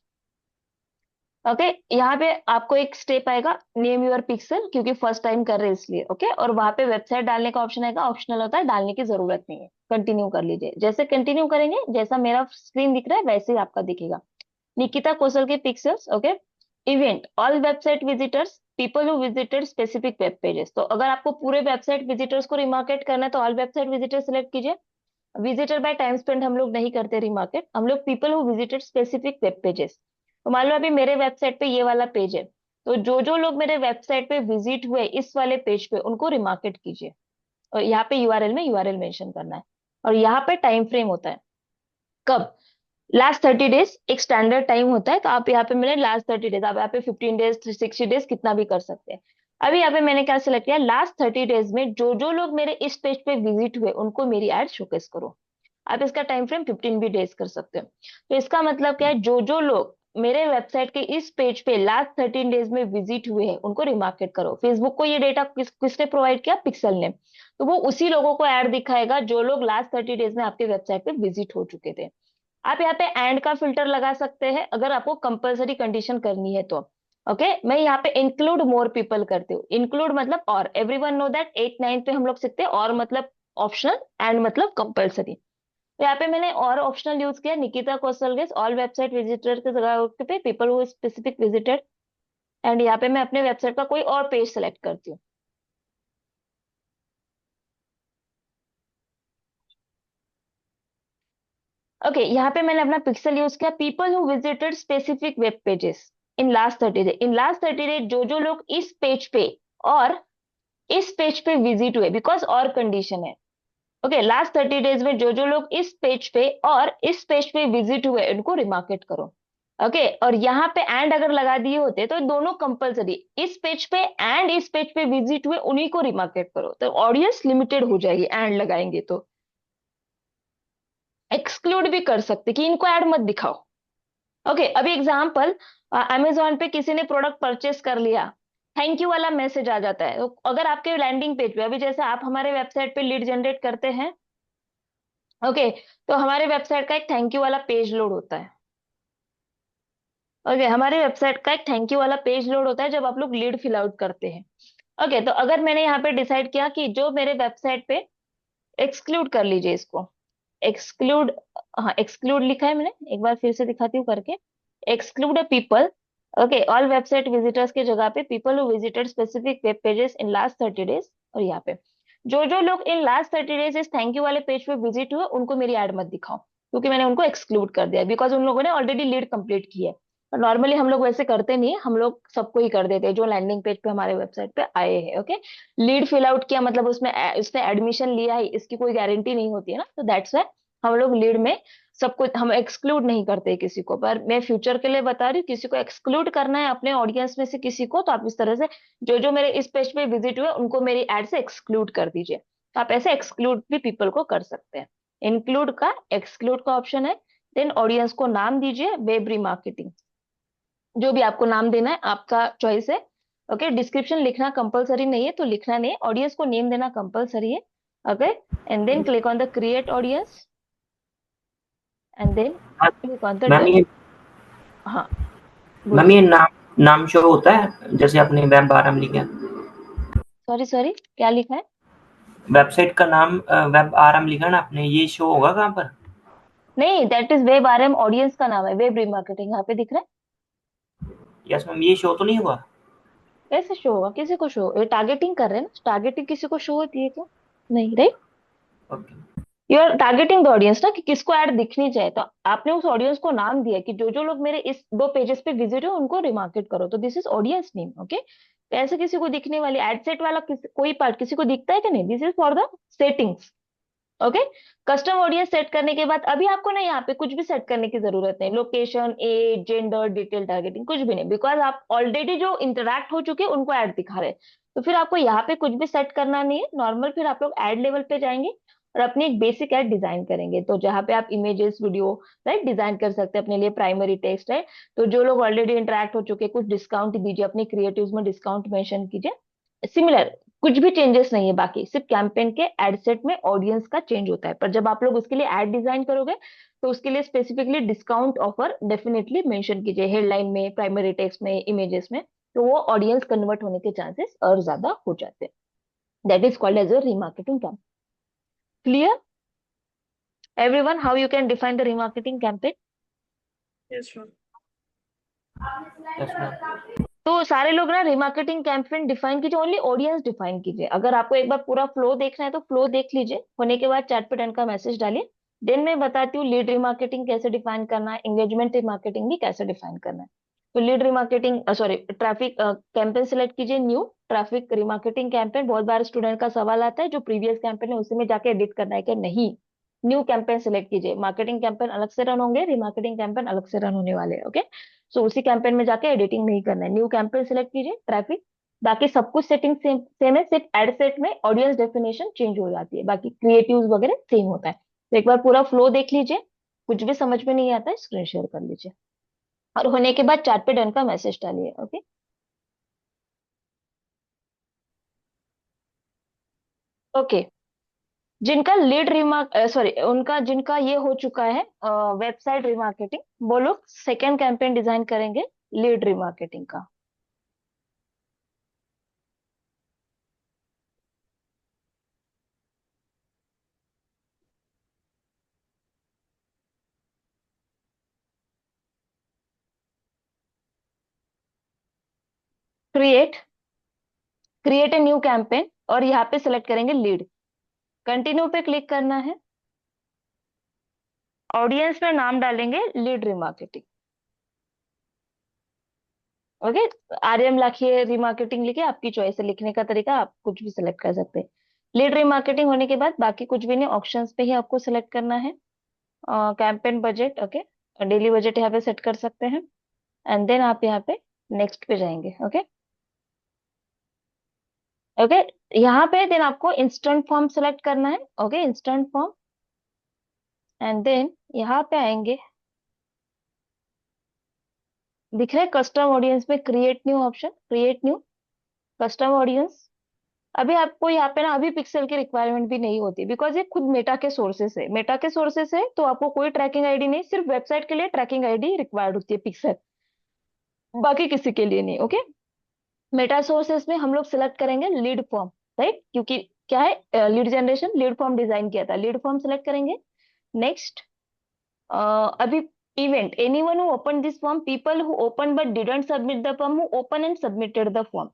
Okay, यहाँ पे आपको एक स्टेप आएगा, नेम यूर पिक्सल, क्योंकि फर्स्ट टाइम कर रहे हैं इसलिए। ओके, और वहां पे वेबसाइट डालने का ऑप्शन आएगा, ऑप्शनल होता है, डालने की जरूरत नहीं है। कंटिन्यू कर लीजिए। जैसे कंटिन्यू करेंगे, जैसा मेरा स्क्रीन दिख रहा है वैसे ही आपका दिखेगा। निकिता कौशल के pixels. Okay, event, all website visitors, people who visited specific web pages. तो अगर आपको पूरे वेबसाइट विजिटर्स को रिमार्केट करना है तो ऑल वेबसाइट विजिटर सिलेक्ट कीजिए। विजिटर बाय टाइम स्पेंड हम लोग नहीं करते रिमार्केट, हम लोग people who visited specific web pages. तो मान लो अभी मेरे वेबसाइट पे ये वाला पेज है, तो जो जो लोग मेरे वेबसाइट पे विजिट हुए इस वाले पेज पे, उनको रिमार्केट कीजिए। और यहाँ पे यूआरएल में यूआरएल मेंशन करना है। और यहाँ पे टाइम फ्रेम होता है, कब? लास्ट 30 डेज एक स्टैंडर्ड टाइम होता है। तो आप यहाँ पे मैंने लास्ट 30 डेज, आप यहाँ पे 15 डेज, 60 डेज, कितना भी कर सकते हैं। अभी यहाँ पे मैंने क्या सिलेक्ट किया? लास्ट 30 डेज में जो जो लोग मेरे इस पेज पे विजिट हुए उनको मेरी एड शोकेस करो। आप इसका टाइम फ्रेम 15 भी डेज कर सकते हो। तो इसका मतलब क्या है? जो जो लोग मेरे वेबसाइट के इस पेज पे लास्ट 13 डेज में विजिट हुए हैं उनको रिमार्केट करो। फेसबुक को ये डेटा किसने प्रोवाइड किया? पिक्सल ने। तो वो उसी लोगों को ऐड दिखाएगा जो लोग लास्ट 30 डेज में आपके वेबसाइट पे विजिट हो चुके थे। आप यहाँ पे एंड का फिल्टर लगा सकते हैं अगर आपको कंपलसरी कंडीशन करनी है तो। ओके, मैं यहाँ पे इंक्लूड मोर पीपल करती हूँ। इंक्लूड मतलब और, एवरीवन नो दैट 8-9 पे हम लोग सीखते हैं। और मतलब ऑप्शनल, एंड मतलब कंपलसरी। तो यहाँ पे मैंने और ऑप्शनल यूज किया। निकिता कौशल गेस, ऑल वेबसाइट विजिटर के जगह पे people who specific visited. And यहाँ पे मैं अपने वेबसाइट का कोई और पेज सेलेक्ट करती हूँ। ओके, यहाँ पे मैंने अपना पिक्सल यूज किया। People who visited specific web pages in last 30 days. In last 30 days जो जो लोग इस पेज पे और इस पेज पे विजिट हुए, बिकॉज और कंडीशन है। ओके, लास्ट 30 डेज में जो जो लोग इस पेज पे और इस पेज पे विजिट हुए उनको रिमार्केट करो। ओके, और यहाँ पे एंड अगर लगा दिए होते तो दोनों कंपलसरी, इस पेज पे एंड इस पेज पे विजिट हुए उन्हीं को रिमार्केट करो, तो ऑडियंस लिमिटेड हो जाएगी एंड लगाएंगे तो। एक्सक्लूड भी कर सकते कि इनको ऐड मत दिखाओ। ओके, अभी एग्जाम्पल, अमेजोन पे किसी ने प्रोडक्ट परचेस कर लिया, थैंक यू वाला मैसेज आ जाता है। तो अगर आपके लैंडिंग पेज पे, अभी जैसे आप हमारे वेबसाइट पे लीड जनरेट करते हैं, ओके, तो हमारे वेबसाइट का एक थैंक यू वाला पेज लोड होता है। ओके, हमारे वेबसाइट का एक थैंक यू वाला पेज लोड होता है जब आप लोग लीड फिल आउट करते हैं। ओके, तो अगर मैंने यहाँ पे डिसाइड किया कि जो मेरे वेबसाइट पे, एक्सक्लूड कर लीजिए इसको, एक्सक्लूड, हाँ एक्सक्लूड लिखा है मैंने, एक बार फिर से दिखाती हूँ करके, exclude a people, okay, all website visitors की जगह पे people who visited specific web pages in last 30 days, और यहाँ पे जो जो लोग इन लास्ट 30 डेज इस थैंक यू वाले पेज पे विजिट हुए उनको मेरी ऐड मत दिखाओ, क्योंकि मैंने उनको एक्सक्लूड कर दिया, बिकॉज उन लोगों ने ऑलरेडी लीड कंप्लीट की है। नॉर्मली हम लोग वैसे करते नहीं है, हम लोग सबको ही कर देते हैं जो लैंडिंग पेज पे हमारे वेबसाइट पे आए हैं। ओके, लीड फिल आउट किया मतलब उसमें उसने एडमिशन लिया है, इसकी कोई गारंटी नहीं होती है ना, तो दैट्स वाई हम लोग लीड में सबको हम एक्सक्लूड नहीं करते किसी को। पर मैं फ्यूचर के लिए बता रही हूँ, किसी को एक्सक्लूड करना है अपने ऑडियंस में से किसी को, तो आप इस तरह से जो जो मेरे इस पेज पे विजिट हुए उनको मेरी एड से एक्सक्लूड कर दीजिए। तो आप ऐसे एक्सक्लूड भी पीपल को कर सकते हैं। इंक्लूड का, एक्सक्लूड का ऑप्शन है। देन ऑडियंस को नाम दीजिए, वेब रिमार्केटिंग, जो भी आपको नाम देना है आपका चॉइस है। ओके, डिस्क्रिप्शन लिखना कंपलसरी नहीं है तो लिखना नहीं है, ऑडियंस को नेम देना कंपलसरी है। Okay, and then click on the create audience, and then click on the ma'am done. ये हाँ मैम बोलिए। ये नाम शो होता है जैसे आपने वेब आरएम लिखा, सॉरी सॉरी, क्या लिखा है? वेबसाइट का नाम वेब आरएम लिखा ना आपने, ये शो होगा कहाँ पर? नहीं, that is web RM, audience का नाम है वेब रिमार्केटिंग, यहाँ पे दिख रहा है। यस मैम, ये शो तो नहीं हुआ? कैसे शो होगा? किसी को शो, ये टारगेटिंग कर रहे हैं ना, टारगेटिंग किसी को शो होती है क्या? नहीं, right. Okay. You are targeting the audience ना, कि किसको ऐड दिखनी चाहिए, तो आपने उस ऑडियंस को नाम दिया कि जो जो लोग मेरे इस 2 पेजेस पे विजिट हो उनको रिमार्केट करो, तो this is audience name. Okay, तो ऐसे किसी को दिखने वाली एड सेट वाला कोई पार्ट किसी को दिखता है कि नहीं? This is for the settings. Okay, custom audience set करने के बाद अभी आपको ना यहाँ पे कुछ भी सेट करने की जरूरत नहीं, location, age, gender, detail, targeting, कुछ भी नहीं, बिकॉज आप ऑलरेडी जो इंटरेक्ट हो चुके हैं उनको ऐड दिखा रहे हैं। तो फिर आपको यहाँ पे कुछ भी सेट करना नहीं है, नॉर्मल फिर आप लोग ऐड लेवल पे जाएंगे और अपनी एक बेसिक ऐड डिजाइन करेंगे, तो जहाँ पे आप इमेजेस, वीडियो, राइट, डिजाइन कर सकते हैं अपने लिए, प्राइमरी टेक्स्ट है। तो जो लोग ऑलरेडी इंटरेक्ट हो चुके हैं कुछ डिस्काउंट दीजिए, अपने क्रिएटिव्स में डिस्काउंट मेंशन कीजिए, सिमिलर, कुछ भी चेंजेस नहीं है, बाकी सिर्फ कैंपेन के एड सेट में ऑडियंस का चेंज होता है। पर जब आप लोग उसके लिए एड डिजाइन करोगे तो उसके लिए specifically discount offer definitely mention कीजिए, हेडलाइन में, प्राइमरी टेक्स्ट में, इमेजेस में, तो वो ऑडियंस कन्वर्ट होने के चांसेस और ज्यादा हो जाते हैं। That is called as a remarketing campaign. Clear everyone how you can define the remarketing campaign? Yes ma'am. Yes ma'am. तो सारे लोग ना रिमार्केटिंग कैंपेन डिफाइन कीजिए, ओनली ऑडियंस डिफाइन कीजिए। अगर आपको एक बार पूरा फ्लो देखना है तो फ्लो देख लीजिए, होने के बाद चैट पे डन का मैसेज डालिए। देन मैं बताती हूँ लीड रिमार्केटिंग कैसे डिफाइन करना है, एंगेजमेंट रिमार्केटिंग भी कैसे डिफाइन करना है। तो lead remarketing, sorry, traffic campaign select कीजिए, न्यू ट्रैफिक रिमार्केटिंग कैंपेन। बहुत बार स्टूडेंट का सवाल आता है जो प्रीवियस कैंपेन है उसी में जाके एडिट करना है क्या? नहीं, न्यू कैंपेन सेलेक्ट कीजिए। मार्केटिंग कैंपेन अलग से रन होंगे, रिमार्केटिंग कैंपेन अलग से रन होने वाले हैं। ओके, सो उसी कैंपेन में जाके एडिटिंग नहीं करना है, न्यू कैंपेन सेलेक्ट कीजिए, ट्रैफिक, बाकी सब कुछ सेटिंग सेम सेम है, सिर्फ एड सेट में ऑडियंस डेफिनेशन चेंज हो जाती है, बाकी क्रिएटिव्स वगैरह सेम होता है। तो एक बार पूरा फ्लो देख लीजिए, कुछ भी समझ में नहीं आता है स्क्रीन शेयर कर लीजिए, और होने के बाद चैट पे डन का मैसेज डालिए। ओके, ओके, जिनका लीड रिमार्क, सॉरी, उनका जिनका ये हो चुका है वेबसाइट रिमार्केटिंग, वो लोग सेकेंड कैंपेन डिजाइन करेंगे लीड रिमार्केटिंग का। Create, create a new campaign, और यहाँ पे सिलेक्ट करेंगे लीड, कंटिन्यू पे क्लिक करना है, ऑडियंस में नाम डालेंगे लीड रिमार्केटिंग। ओके, आरएम लिखिए, रिमार्केटिंग लिखिए, आपकी चॉइस है लिखने का तरीका, आप कुछ भी सिलेक्ट कर सकते हैं। लीड रिमार्केटिंग होने के बाद बाकी कुछ भी नहीं, ऑप्शंस पे ही आपको सिलेक्ट करना है। Campaign budget, okay, daily budget यहाँ पे सेट कर सकते हैं, एंड देन आप यहाँ पे नेक्स्ट पे जाएंगे। ओके, ओके, यहाँ पे देन आपको इंस्टेंट फॉर्म सेलेक्ट करना है। Okay, instant form, and then यहाँ पे आएंगे, दिख रहा है कस्टम ऑडियंस में create new option, create new custom audience. अभी आपको यहाँ पे ना अभी पिक्सल की रिक्वायरमेंट भी नहीं होती, बिकॉज ये खुद मेटा के सोर्सेस है, मेटा के सोर्सेस है, तो आपको कोई ट्रैकिंग आईडी नहीं, सिर्फ वेबसाइट के लिए ट्रैकिंग आईडी रिक्वायर्ड होती है पिक्सल, बाकी किसी के लिए नहीं। ओके, मेटा सोर्सेस में हम लोग सिलेक्ट करेंगे लीड फॉर्म, राइट, क्योंकि क्या है lead generation, lead form design किया था, लीड फॉर्म सिलेक्ट करेंगे। नेक्स्ट, अभी event, anyone who open this form, people who open but didn't submit the form, who open and submitted the form.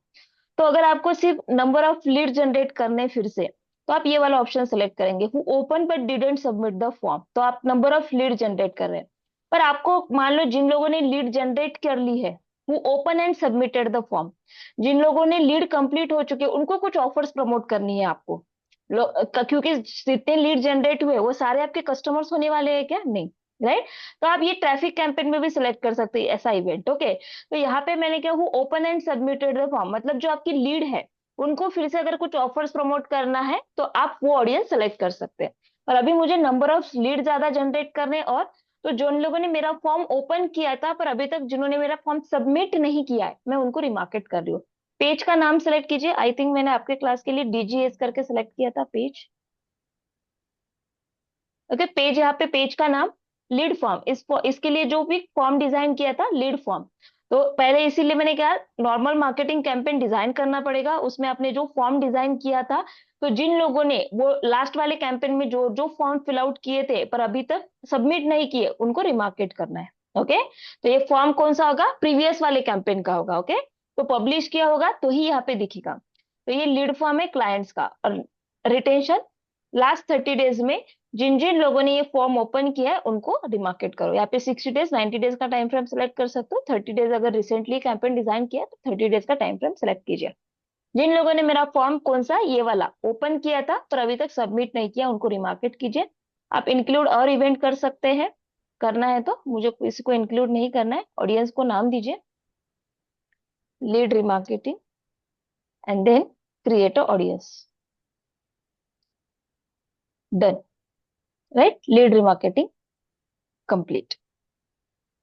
तो अगर आपको सिर्फ नंबर ऑफ लीड जनरेट करने फिर से, तो आप ये वाला ऑप्शन सेलेक्ट करेंगे, who open but didn't submit the form, तो आप नंबर ऑफ लीड जनरेट कर रहे हैं। पर आपको मान लो जिन लोगों ने लीड जनरेट कर ली है, who open and submitted the form, जिन लोगों ने लीड कंप्लीट हो चुके हैं, उनको कुछ ऑफर्स प्रमोट करनी है आपको। क्योंकि जितने लीड जनरेट हुए वो सारे आपके कस्टमर्स होने वाले हैं क्या? नहीं, राइट। तो आप ये ट्रैफिक कैंपेन में भी सिलेक्ट कर सकते हैं ऐसा इवेंट। ओके, तो यहाँ पे मैंने क्या, हूँ open and submitted the form, मतलब जो आपकी लीड है उनको फिर से अगर कुछ ऑफर्स प्रमोट करना है तो आप वो ऑडियंस सेलेक्ट कर सकते हैं। और अभी मुझे नंबर ऑफ लीड ज्यादा जनरेट करने, और तो जिन लोगों ने मेरा फॉर्म ओपन किया था पर अभी तक जिन्होंने मेरा फॉर्म सबमिट नहीं किया है, मैं उनको रिमार्केट कर रही हूँ। पेज का नाम सेलेक्ट कीजिए, आई थिंक मैंने आपके क्लास के लिए डीजीएस करके सिलेक्ट किया था पेज। ओके, पेज, यहाँ पे पेज का नाम लीड फॉर्म, इसके लिए जो भी फॉर्म डिजाइन किया था लीड फॉर्म, तो पहले इसीलिए मैंने क्या, नॉर्मल मार्केटिंग कैंपेन डिजाइन करना पड़ेगा, उसमें आपने जो फॉर्म डिजाइन किया था, तो जिन लोगों ने वो लास्ट वाले कैंपेन में जो जो फॉर्म फिल आउट किए थे पर अभी तक सबमिट नहीं किए, उनको रिमार्केट करना है। ओके, तो ये फॉर्म कौन सा होगा, प्रीवियस वाले कैंपेन का होगा। ओके, तो पब्लिश किया होगा तो ही यहाँ पे दिखेगा। तो ये लीड फॉर्म है क्लाइंट्स का। और रिटेंशन, लास्ट 30 डेज में जिन जिन लोगों ने ये फॉर्म ओपन किया है उनको डिमार्केट करो। यहाँ पे 60 डेज, 90 डेज का टाइम फ्रेम सेलेक्ट कर सकते हो, 30 डेज अगर रिसेंटली कैंपेन डिजाइन किया तो 30 डेज का टाइम फ्रेम सेलेक्ट कीजिए। जिन लोगों ने मेरा फॉर्म कौन सा, ये वाला ओपन किया था पर अभी तक सबमिट नहीं किया, उनको रिमार्केट कीजिए। आप इंक्लूड और इवेंट कर सकते हैं, करना है तो, मुझे किसी को इंक्लूड नहीं करना है। ऑडियंस को नाम दीजिए lead remarketing and then create a audience, done, right, lead remarketing complete.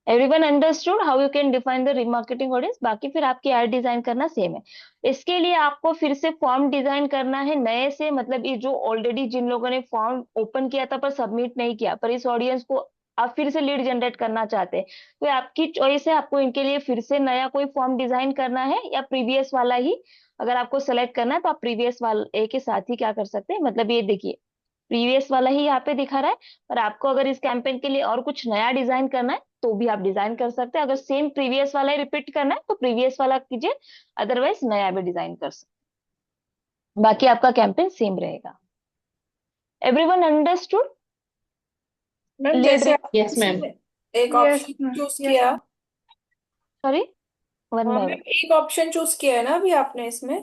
Everyone understood how you can define the remarketing audience? बाकी फिर आपकी ऐड डिजाइन करना सेम है। इसके लिए आपको फिर से फॉर्म डिजाइन करना है नए से, मतलब ये जो ऑलरेडी जिन लोगों ने फॉर्म ओपन किया था पर सबमिट नहीं किया, पर इस ऑडियंस को आप फिर से लीड जनरेट करना चाहते हैं, तो ये आपकी चॉइस है, आपको इनके लिए फिर से नया कोई फॉर्म डिजाइन करना है या प्रीवियस वाला ही। अगर आपको सेलेक्ट करना है तो आप प्रीवियस वाले के साथ ही क्या कर सकते हैं, मतलब ये देखिए प्रीवियस वाला ही यहाँ पे दिखा रहा है, पर आपको अगर इस कैंपेन के लिए और कुछ नया डिजाइन करना है तो भी आप डिजाइन कर सकते हैं। अगर सेम प्रीवियस वाला ही रिपीट करना है तो प्रीवियस वाला कीजिए, अदरवाइज नया भी डिजाइन कर सकते हैं। बाकी आपका कैंपेन सेम रहेगा। Everyone understood? मैम लीड, जैसे आपने यस मैम। इसमें एक yes option ma'am, choose yes किया। मैम। सॉरी, वन हाँ बाय मैम, वन। एक ऑप्शन चूज किया है ना अभी आपने इसमें,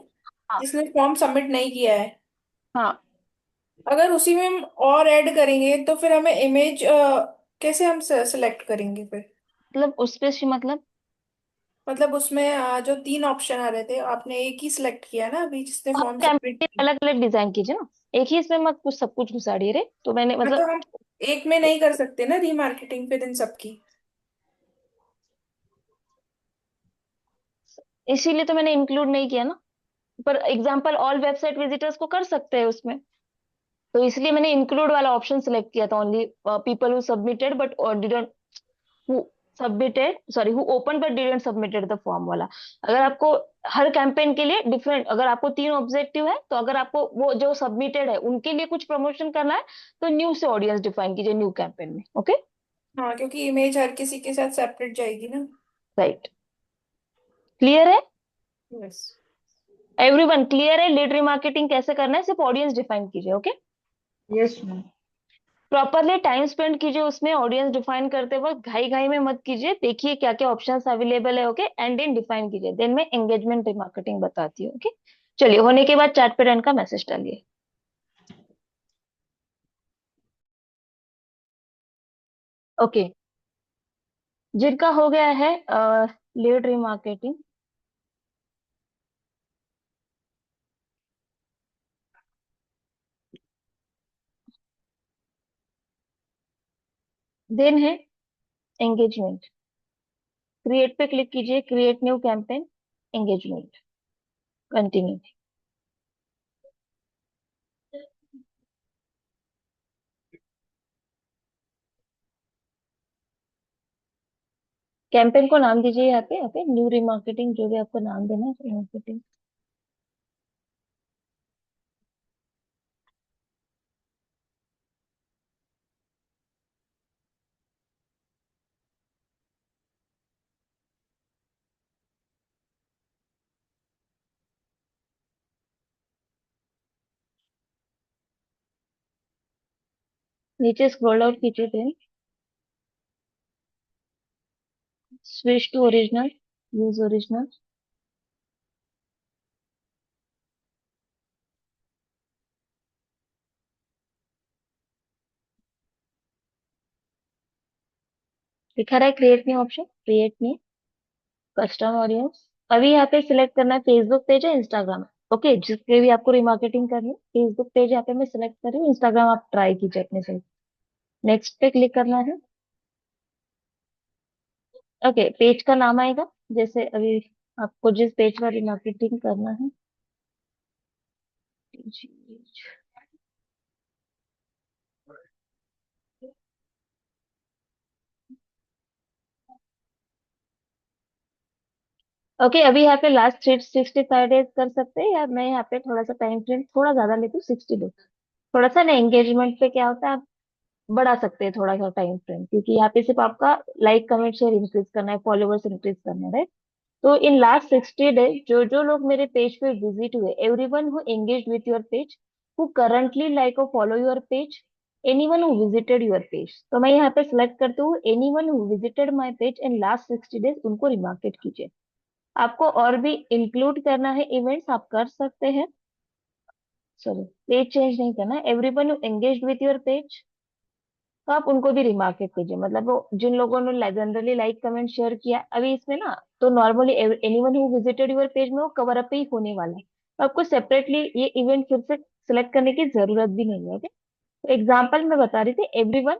हाँ, जिसने फॉर्म सबमिट नहीं किया है। हाँ, अगर उसी में हम और ऐड करेंगे तो फिर हमें इमेज कैसे हम सेलेक्ट करेंगे फिर? मतलब उस पे मतलब मतलब उसमें जो तीन ऑप्शन आ रहे थे, आपने एक ही सिलेक्ट किया ना अभी जिसने हर फॉर्म सबमिट कैंपेन किया। अलग अलग डिजाइन कीजिए ना, एक ही इसमें मत कुछ सब कुछ घुसाड़िए रे, तो मैंने हाँ तो मतलब हम एक में नहीं कर सकते ना रीमार्केटिंग फिर इन सबकी? इसीलिए तो मैंने इंक्लूड नहीं किया ना। पर एग्जाम्पल ऑल वेबसाइट विजिटर्स को कर सकते हैं उसमें, तो इसलिए मैंने इंक्लूड वाला ऑप्शन सिलेक्ट किया था, only people who submitted but didn't, who submitted, sorry, who open but didn't submitted the form वाला। अगर आपको हर कैंपेन के लिए डिफरेंट, अगर आपको 3 ऑब्जेक्टिव है, तो अगर आपको वो जो सबमिटेड है उनके लिए कुछ प्रमोशन करना है तो न्यू से ऑडियंस डिफाइन कीजिए न्यू कैंपेन में। ओके, हाँ, क्योंकि इमेज हर किसी के साथ सेपरेट जाएगी ना। राइट, क्लियर है? यस। एवरीवन क्लियर है लीड रिमार्केटिंग कैसे करना है? सिर्फ ऑडियंस डिफाइन कीजिए। Okay, yes ma'am. Properly time spend कीजिए उसमें, ऑडियंस डिफाइन करते वक्त घाई घाई में मत कीजिए, देखिए क्या क्या ऑप्शंस अवेलेबल है। ओके, एंड देन डिफाइन कीजिए, देन मैं एंगेजमेंट रिमार्केटिंग बताती हूँ। ओके, चलिए, होने के बाद चैट पे रन का मैसेज डालिए। ओके, जिनका हो गया है लीड रिमार्केटिंग, देन है एंगेजमेंट। क्रिएट पे क्लिक कीजिए, create new campaign, engagement, continue. Campaign को नाम दीजिए, यहाँ पे न्यू रिमार्केटिंग, जो भी आपको नाम देना है रिमार्केटिंग। नीचे स्क्रॉल आउट कीजिए, then switch to original, use original. दिखा रहा है create new option, create new custom audience. अभी यहाँ पे सिलेक्ट करना है फेसबुक पेज है, इंस्टाग्राम। ओके, जिसके भी आपको रिमार्केटिंग करनी है, फेसबुक पेज यहाँ पे मैं सिलेक्ट कर रही हूँ, इंस्टाग्राम आप ट्राई कीजिए अपने से। नेक्स्ट पे क्लिक करना है। ओके, पेज का नाम आएगा, जैसे अभी आपको जिस पेज पर रिमार्केटिंग करना है। ओके, अभी यहाँ पे लास्ट 365 डेज कर सकते हैं, या मैं यहाँ पे थोड़ा सा टाइम फ्रेम थोड़ा ज्यादा लेती हूँ, 60 डेज। थोड़ा सा ना एंगेजमेंट पे क्या होता है, आप बढ़ा सकते हैं थोड़ा सा टाइम फ्रेम, क्योंकि यहाँ पे सिर्फ आपका लाइक कमेंट शेयर इंक्रीज करना है, फॉलोवर्स इंक्रीज करना है, right? तो इन लास्ट 60 डेज जो जो लोग मेरे पेज पे विजिट हुए, everyone who engage with your page, who currently like और follow your page, anyone who visited your page, तो मैं यहाँ पे सिलेक्ट करती हूँ anyone who visited my page in last 60 days, उनको रिमार्केट कीजिए। आपको और भी इंक्लूड करना है इवेंट्स, आप कर सकते हैं। सॉरी, पेज चेंज नहीं करना है, everyone who engage with your page, तो आप उनको भी रिमार्केट कीजिए। मतलब वो जिन लोगों ने जनरली लाइक कमेंट शेयर किया, अभी इसमें ना तो normally anyone who visited your page में वो कवर अप ही होने वाला है, तो आपको सेपरेटली ये इवेंट फिर से सिलेक्ट करने की जरूरत भी नहीं है। ओके, तो एग्जाम्पल मैं बता रही थी, everyone,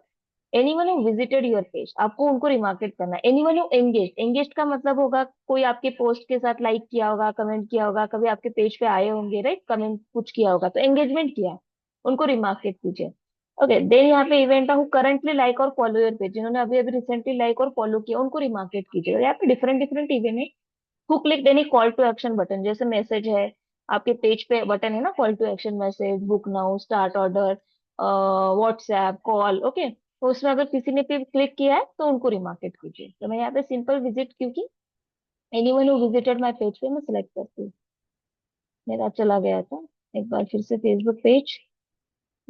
anyone who visited your page, आपको उनको रिमार्केट करना है। एनीवन हु एंगेज, एंगेज का मतलब होगा कोई आपके पोस्ट के साथ लाइक किया होगा, कमेंट किया होगा, कभी आपके पेज पे आए होंगे, राइट, कमेंट कुछ किया होगा, तो एंगेजमेंट किया है, उनको रिमार्केट कीजिए। ओके, देन यहाँ पे इवेंट हु करंटली लाइक और फॉलो योर पेज, जिन्होंने अभी अभी रिसेंटली लाइक और फॉलो किया, उनको रिमार्केट कीजिए। और यहाँ पे डिफरेंट डिफरेंट इवेंट है। Who click any call to action button, जैसे मैसेज है, आपके पेज पे बटन है ना, call to action, message, book now, start order, WhatsApp call. Okay, तो उसमें अगर किसी ने भी क्लिक किया है तो उनको रिमार्केट कीजिए। तो मैं यहाँ पे सिंपल विजिट, क्योंकि anyone who visited my page पे मैं सिलेक्ट करती हूँ। मेरा चला गया था, एक बार फिर से Facebook page,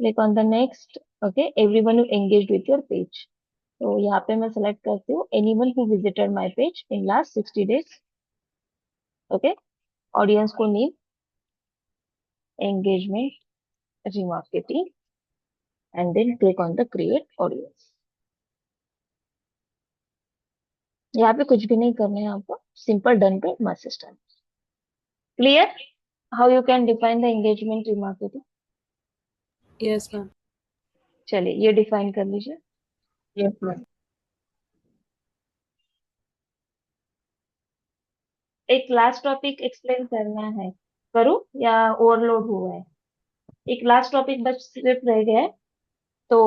click on the next. Okay, everyone who engage with your page, तो यहाँ पे मैं सिलेक्ट करती हूँ anyone who visited my page in last 60 days. Okay, audience को name, engagement, remarketing, and then click on the create audience। यहाँ पे कुछ भी नहीं करना है आपको, सिंपल डन पे मस्त system. Clear how you can define the engagement remarketing? Yes, ma'am. चलिए ये डिफाइन कर लीजिए। Yes ma'am. एक लास्ट टॉपिक एक्सप्लेन करना है, करूँ या ओवरलोड हुआ है? एक लास्ट टॉपिक बस सिर्फ रह गया है, तो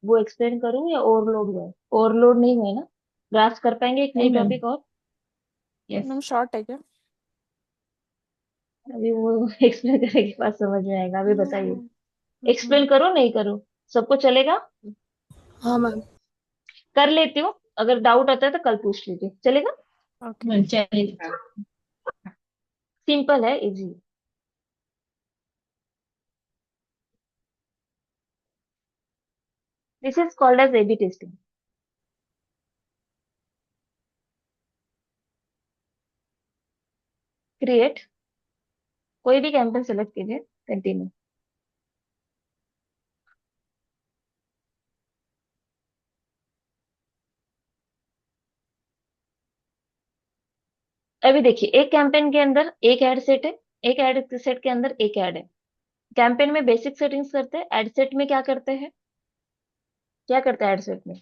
वो एक्सप्लेन करूँ या ओवरलोड हुआ है? ओवरलोड नहीं हुआ है ना? ग्रास्प कर पाएंगे एक न्यू नहीं मैम। टॉपिक और? यस। मैम शॉर्ट है क्या? अभी वो एक्सप्लेन करने के बाद समझ में आएगा, अभी बताइए। एक्सप्लेन हम्म। करो नहीं करो, सबको चलेगा? हाँ मैम। कर लेती हूँ, अगर डाउट आता है तो कल पूछ लीजिए, चलेगा? ओके। चलिए। सिंपल है, easy. This is called as AB testing. Create, कोई भी कैंपेन सेलेक्ट कीजिए, कंटिन्यू। अभी देखिए, एक कैंपेन के अंदर एक एड सेट है, एक एड सेट के अंदर एक एड है। कैंपेन में बेसिक सेटिंग्स करते हैं, एड सेट में क्या करते हैं, क्या करते हैं एड सेट में?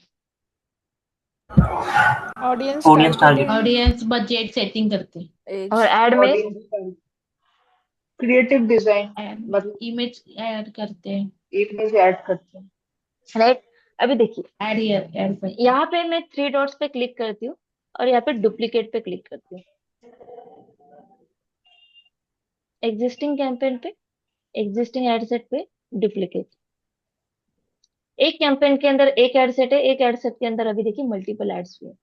Audience audience targeting, target, audience budget setting करते हैं, और एज, एड में ऑडियंस, क्रिएटिव डिजाइन, मतलब इमेज ऐड करते हैं, इमेज ऐड करते हैं। राइट। अभी देखिए ऐड ऐड करते हैं। यहाँ पे मैं थ्री डॉट्स पे क्लिक करती हूँ और यहाँ पे डुप्लीकेट पे क्लिक करती हूँ। एग्जिस्टिंग कैंपेन पे, एग्जिस्टिंग एड सेट पे, डुप्लीकेट। एक कैंपेन के अंदर एक एड सेट है, एक एड सेट के अंदर अभी देखिए मल्टीपल एड्स भी है।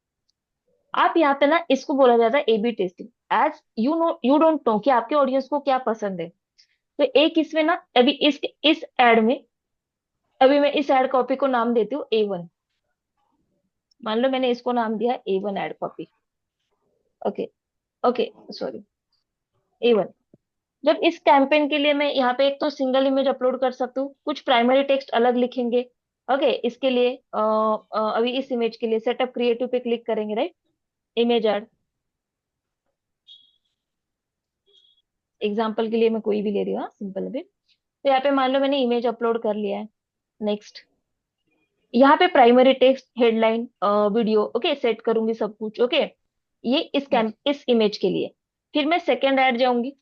आप यहाँ पे ना इसको बोला जाता है AB testing. As you don't know कि आपके ऑडियंस को क्या पसंद है। तो एक इसमें ना अभी इस एड में, अभी मैं इस एड कॉपी को नाम देती हूँ A1। मान लो मैंने इसको नाम दिया A1 ad copy. Okay, okay, sorry, A1। जब इस कैंपेन के लिए मैं यहाँ पे एक तो सिंगल इमेज अपलोड कर सकती हूँ, कुछ प्राइमरी टेक्स्ट अलग लिखेंगे। ओके, इसके लिए अभी इस इमेज के लिए सेटअप क्रिएटिव पे क्लिक करेंगे, राइट। इमेज ऐड, एग्जाम्पल के लिए मैं कोई भी ले रही हूँ, सिंपल अभी। तो यहाँ पे मान लो मैंने इमेज अपलोड कर लिया है। नेक्स्ट, यहाँ पे primary text, headline, video, okay, set करूंगी सब कुछ। ओके, ये इस इमेज के लिए। फिर मैं सेकेंड ऐड जाऊंगी,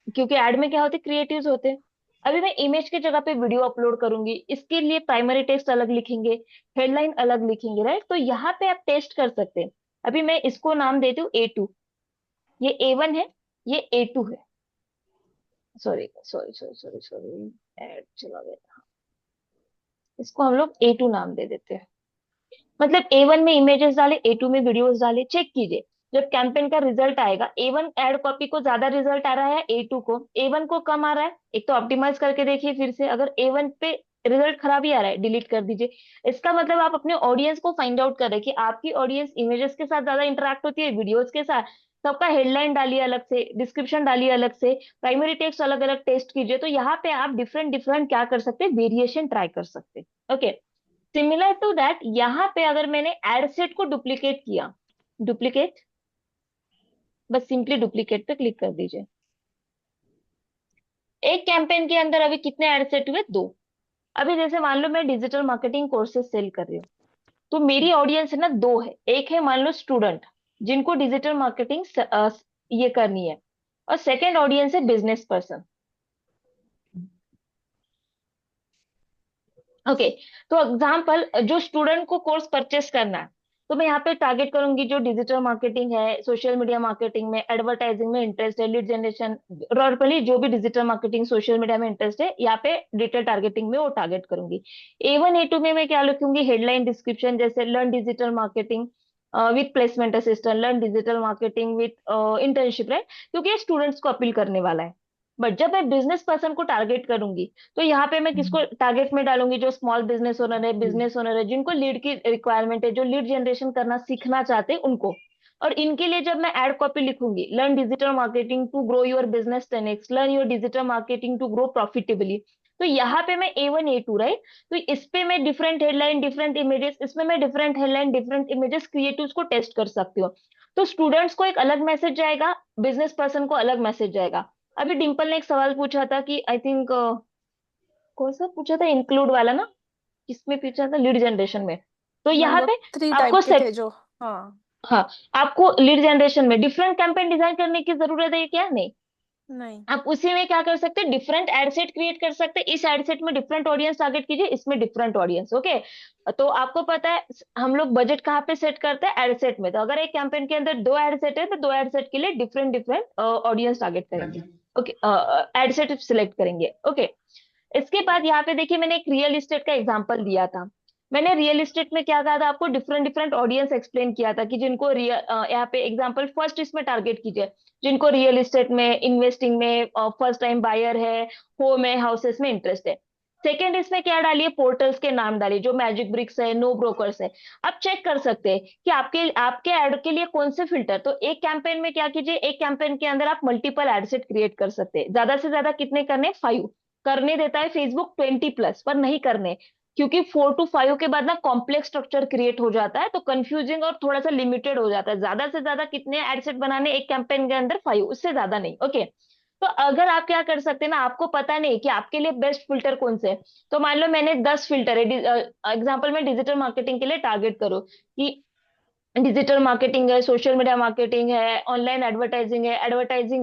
क्योंकि ऐड में क्या होते हैं, क्रिएटिव्स होते हैं। अभी मैं इमेज की जगह पे वीडियो अपलोड करूंगी, इसके लिए प्राइमरी टेक्स्ट अलग लिखेंगे, हेडलाइन अलग लिखेंगे, राइट। तो यहाँ पे आप टेस्ट कर सकते हैं। अभी मैं इसको नाम देती हूँ A2। ये A1 है, ये A2 है। Sorry sorry sorry sorry sorry, add चला गया। इसको हम लोग A2 नाम दे देते हैं। मतलब A1 में इमेजेस डाले, A2 में वीडियोस डाले। चेक कीजिए, जब कैंपेन का रिजल्ट आएगा, A1 एड कॉपी को ज्यादा रिजल्ट आ रहा है, A2 को, A1 को कम आ रहा है। एक तो ऑप्टिमाइज करके देखिए फिर से, अगर A1 पे रिजल्ट खराब ही आ रहा है, डिलीट कर दीजिए। इसका मतलब आप अपने ऑडियंस को फाइंड आउट कर रहे हैं कि आपकी ऑडियंस इमेजेस के साथ ज्यादा इंटरेक्ट होती है, वीडियोस के साथ। सबका हेडलाइन डालिए अलग से, डिस्क्रिप्शन डालिए अलग से, प्राइमरी टेक्स्ट अलग अलग टेस्ट कीजिए। तो यहाँ पे आप डिफरेंट डिफरेंट क्या कर सकते हैं, वेरिएशन ट्राई कर सकते हैं। ओके, सिमिलर टू दैट यहाँ पे अगर मैंने एड सेट को डुप्लीकेट किया, डुप्लीकेट, बस सिंपली डुप्लीकेट पे क्लिक कर दीजिए। एक कैंपेन के अंदर अभी कितने एड सेट हुए, 2। अभी जैसे मान लो मैं डिजिटल मार्केटिंग कोर्सेज सेल कर रही हूँ, तो मेरी ऑडियंस है ना 2 है। एक है मान लो स्टूडेंट, जिनको डिजिटल मार्केटिंग ये करनी है, और सेकेंड ऑडियंस है बिजनेस पर्सन। ओके, तो एग्जाम्पल, जो स्टूडेंट को कोर्स परचेस करना है, तो मैं यहाँ पे टारगेट करूंगी जो डिजिटल मार्केटिंग है, सोशल मीडिया मार्केटिंग में, एडवर्टाइजिंग में इंटरेस्ट है, लीड जनरेशन, नॉर्मली जो भी डिजिटल मार्केटिंग सोशल मीडिया में इंटरेस्ट है, यहाँ पे डिजिटल टारगेटिंग में वो टारगेट करूंगी। A1 A2 में मैं क्या लिखूंगी, हेडलाइन डिस्क्रिप्शन, जैसे learn digital marketing with placement assistant, learn digital marketing with internship, right, क्योंकि ये स्टूडेंट्स को अपील करने वाला है। बट जब मैं बिजनेस पर्सन को टारगेट करूंगी, तो यहाँ पे मैं किसको टारगेट में डालूंगी, जो स्मॉल बिजनेस ओनर है, जिनको लीड की रिक्वायरमेंट है, जो लीड जनरेशन करना सीखना चाहते हैं उनको। और इनके लिए जब मैं एड कॉपी लिखूंगी, learn digital marketing to grow your business 10x, learn your digital marketing to grow profitably. तो यहाँ पे मैं A1 A2, राइट। तो इस पे मैं डिफरेंट हेडलाइन, डिफरेंट इमेजेस, इसमें मैं different headline, different images, creatives को टेस्ट कर सकती हूँ। तो स्टूडेंट्स को एक अलग मैसेज जाएगा, बिजनेस पर्सन को अलग मैसेज जाएगा। अभी डिम्पल ने एक सवाल पूछा था कि आई थिंक कौन सा पूछा था, इंक्लूड वाला ना, किसमें पूछा था, लीड जनरेशन में। तो हाँ यहाँ वो पे 3 आपको टाइप के थे जो, हाँ। हाँ, आपको लीड जनरेशन में डिफरेंट कैंपेन डिजाइन करने की जरूरत है क्या, नहीं। नहीं। आप उसी में क्या कर सकते हैं, डिफरेंट एड सेट क्रिएट कर सकते हैं। इस एड सेट में डिफरेंट ऑडियंस टारगेट कीजिए, इसमें डिफरेंट ऑडियंस। ओके, तो आपको पता है हम लोग बजट कहाँ पे सेट करते हैं, एड सेट में। तो अगर एक कैंपेन के अंदर 2 एड सेट है, तो 2 एड सेट के लिए डिफरेंट डिफरेंट ऑडियंस टारगेट करेंगे। ओके, एड सेट सिलेक्ट करेंगे। ओके, इसके बाद यहाँ पे देखिए मैंने एक रियल इस्टेट का एग्जांपल दिया था। मैंने रियल इस्टेट में क्या कहा था आपको, डिफरेंट डिफरेंट ऑडियंस एक्सप्लेन किया था कि जिनको रियल, यहाँ पे एग्जांपल फर्स्ट इसमें टारगेट कीजिए, जिनको रियल इस्टेट में, इन्वेस्टिंग में, फर्स्ट टाइम बायर है, होम है, हाउसेस में इंटरेस्ट है। सेकेंड इसमें क्या डालिए, पोर्टल्स के नाम डालिए, जो मैजिक ब्रिक्स है, नो ब्रोकर्स है। आप चेक कर सकते हैं कि आपके आपके एड के लिए कौन से फिल्टर। तो एक कैंपेन में क्या कीजिए, एक कैंपेन के अंदर आप मल्टीपल एड सेट क्रिएट कर सकते हैं। ज्यादा से ज्यादा कितने करने, 5 करने देता है फेसबुक, 20+, पर नहीं करने, क्योंकि 4 to 5 के बाद ना कॉम्प्लेक्स स्ट्रक्चर क्रिएट हो जाता है, तो कंफ्यूजिंग और थोड़ा सा लिमिटेड हो जाता है। ज्यादा से ज्यादा कितने एड सेट बनाने एक कैंपेन के अंदर, 5, उससे ज्यादा नहीं। ओके, तो अगर आप क्या कर सकते हैं ना, आपको पता नहीं कि आपके लिए बेस्ट फिल्टर कौन से है, तो मान लो मैंने 10 फिल्टर है, एग्जाम्पल में डिजिटल मार्केटिंग के लिए टारगेट करो कि डिजिटल मार्केटिंग है, सोशल मीडिया मार्केटिंग है, ऑनलाइन एडवर्टाइजिंग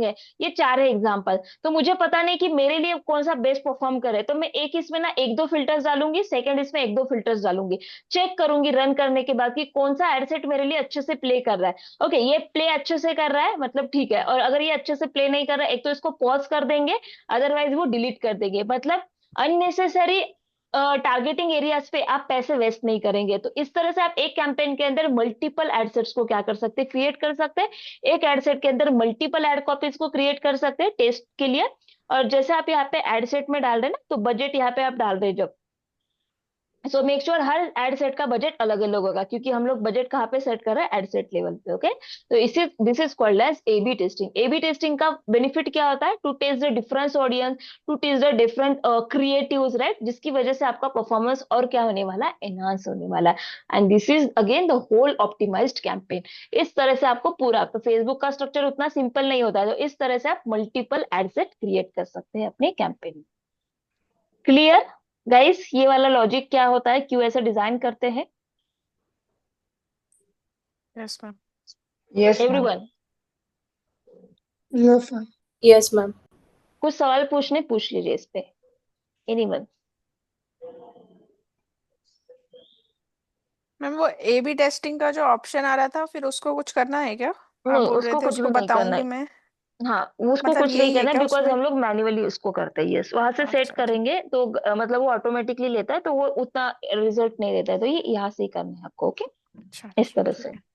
है, ये चार है एग्जाम्पल। तो मुझे पता नहीं कि मेरे लिए कौन सा बेस्ट परफॉर्म करे, तो मैं एक इसमें ना एक दो फिल्टर्स डालूंगी, सेकंड इसमें एक दो फिल्टर्स डालूंगी, चेक करूंगी रन करने के बाद कि कौन सा एडसेट मेरे लिए अच्छे से प्ले कर रहा है। ओके, ये प्ले अच्छे से कर रहा है मतलब ठीक है, और अगर ये अच्छे से प्ले नहीं कर रहा है, एक तो इसको पॉज कर देंगे, अदरवाइज वो डिलीट कर देंगे। मतलब अननेसेसरी टारगेटिंग एरियाज पे आप पैसे वेस्ट नहीं करेंगे। तो इस तरह से आप एक कैंपेन के अंदर मल्टीपल एडसेट्स को क्या कर सकते हैं, क्रिएट कर सकते हैं। एक एडसेट के अंदर मल्टीपल एड कॉपीज को क्रिएट कर सकते हैं टेस्ट के लिए। और जैसे आप यहाँ पे एडसेट में डाल रहे हैं ना, तो बजट यहाँ पे आप डाल रहे हैं जब, सो मेक श्योर हर एड सेट का बजट अलग अलग होगा, क्योंकि हम लोग बजट कहाँ पे सेट कर रहे हैं, एड सेट लेवल पे। ओके, तो इसी this is called as A B testing. A B testing का बेनिफिट क्या होता है, to test the difference audience, to test the different creatives, right, जिसकी वजह से आपका परफॉर्मेंस और क्या होने वाला है, एनहांस होने वाला है। And this is again the whole optimized campaign. इस तरह से आपको पूरा, तो फेसबुक का स्ट्रक्चर उतना सिंपल नहीं होता है, तो इस तरह से आप मल्टीपल एड सेट क्रिएट कर सकते हैं अपने कैंपेन में। क्लियर गाइस, ये वाला लॉजिक क्या होता है, क्यों ऐसे डिजाइन करते हैं yes ma'am. Yes ma'am. Everyone? Yes ma'am. Yes, ma'am. कुछ सवाल पूछने पूछ लीजिए इस पे, एनीवन? मैम वो ए बी टेस्टिंग का जो ऑप्शन आ रहा था, फिर उसको कुछ करना है क्या? आप नहीं, बोल रहे उसको थे कुछ उसको भी नहीं करना बताऊंगी है। मैं। हाँ, उसको मतलब कुछ नहीं यही है करना, क्या बिकॉज उसमें? हम लोग मैन्युअली उसको करते हैं। यस, वहां से सेट अच्छा अच्छा। करेंगे तो मतलब वो ऑटोमेटिकली लेता है, तो वो उतना रिजल्ट नहीं देता है, तो ये यहाँ से ही करना है आपको। ओके, अच्छा इस अच्छा तरह ठीक से। है।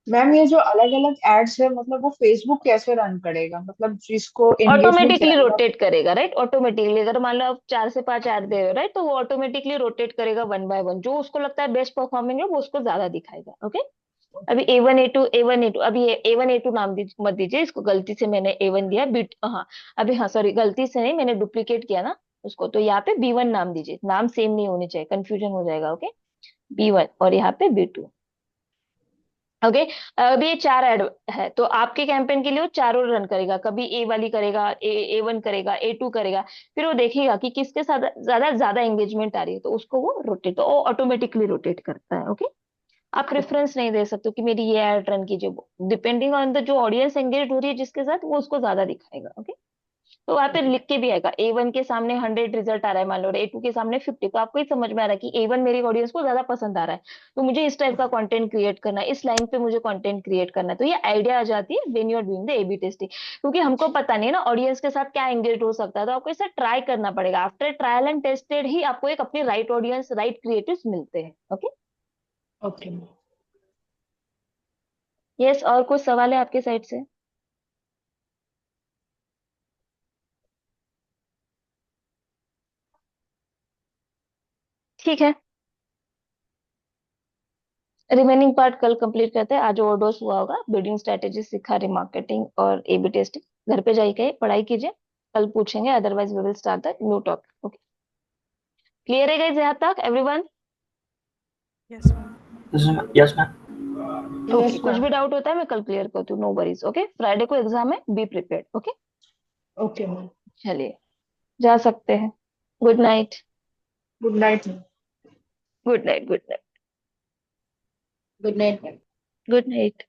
मैम ये जो अलग अलग एड्स है मतलब वो फेसबुक कैसे रन करेगा, मतलब जिसको एंगेजमेंट ऑटोमेटिकली ज्यादा। रोटेट करेगा, राइट, ऑटोमेटिकली। अगर मान लो आप 4 से 5 ऐड दे रहे हो, राइट, तो वो ऑटोमेटिकली रोटेट करेगा वन बाय वन, जो उसको लगता है बेस्ट परफॉर्मिंग है वो उसको ज्यादा दिखाएगा। ओके, अभी A1 A2 अभी A1 A2 नाम मत दीजिए इसको, गलती से मैंने A1 दिया, बी, हाँ, अभी, हाँ सॉरी, गलती से नहीं, मैंने डुप्लीकेट किया ना उसको, तो यहाँ पे B1 नाम दीजिए, नाम सेम नहीं होने चाहिए, कंफ्यूजन हो जाएगा। ओके, B1 और यहाँ पे B2। ओके, अभी ये 4 ऐड है, तो आपके कैंपेन के लिए वो चारों रन करेगा, कभी ए वाली करेगा, A1 करेगा, A2 करेगा, फिर वो देखेगा कि किसके साथ ज्यादा ज्यादा एंगेजमेंट आ रही है, तो उसको वो रोटेट, तो वो ऑटोमेटिकली रोटेट करता है। ओके, आप प्रेफरेंस नहीं दे सकते हो कि मेरी ये ऐड रन कीजिए, वो डिपेंडिंग ऑन द जो ऑडियंस एंगेज हो रही है जिसके साथ, वो उसको ज्यादा दिखाएगा। ओके, तो वहां पे लिख के भी आएगा, A1 के सामने 100 रिजल्ट आ रहा है मान लो, A2 के सामने 50, तो आपको ही समझ में आ रहा है कि A1 मेरी ऑडियंस को ज्यादा पसंद आ रहा है, तो मुझे इस टाइप का कंटेंट क्रिएट करना है, इस लाइन पे मुझे कंटेंट क्रिएट करना है। तो ये आइडिया आ जाती है when you are doing the A/B testing, क्योंकि हमको पता नहीं है ना ऑडियंस के साथ क्या एंगेज हो सकता है, तो आपको इसे ट्राई करना पड़ेगा। आफ्टर ट्रायल एंड टेस्टेड ही आपको एक अपनी राइट ऑडियंस, राइट क्रिएटिव्स मिलते हैं। Okay, okay. यस, और कुछ सवाल है आपके साइड से? ठीक है, रिमेनिंग पार्ट कल कंप्लीट करते हैं। आज ओवरडोज हुआ होगा, बिल्डिंग स्ट्रेटेजी सीखा, रिमार्केटिंग और A/B टेस्टिंग। घर पे जाइए, पढ़ाई कीजिए, कल पूछेंगे, otherwise we will start the new topic. Okay, clear है गाइस यहाँ तक everyone? Yes ma'am. Yes ma'am. Okay, yes कुछ मैम। भी डाउट होता है मैं कल क्लियर करती हूँ, नो वरीज। ओके, फ्राइडे को एग्जाम है, be prepared. Okay, okay ma'am. चलिए, जा सकते हैं। Good night. Good night ma'am. Good night. Good night. Good night. Good night.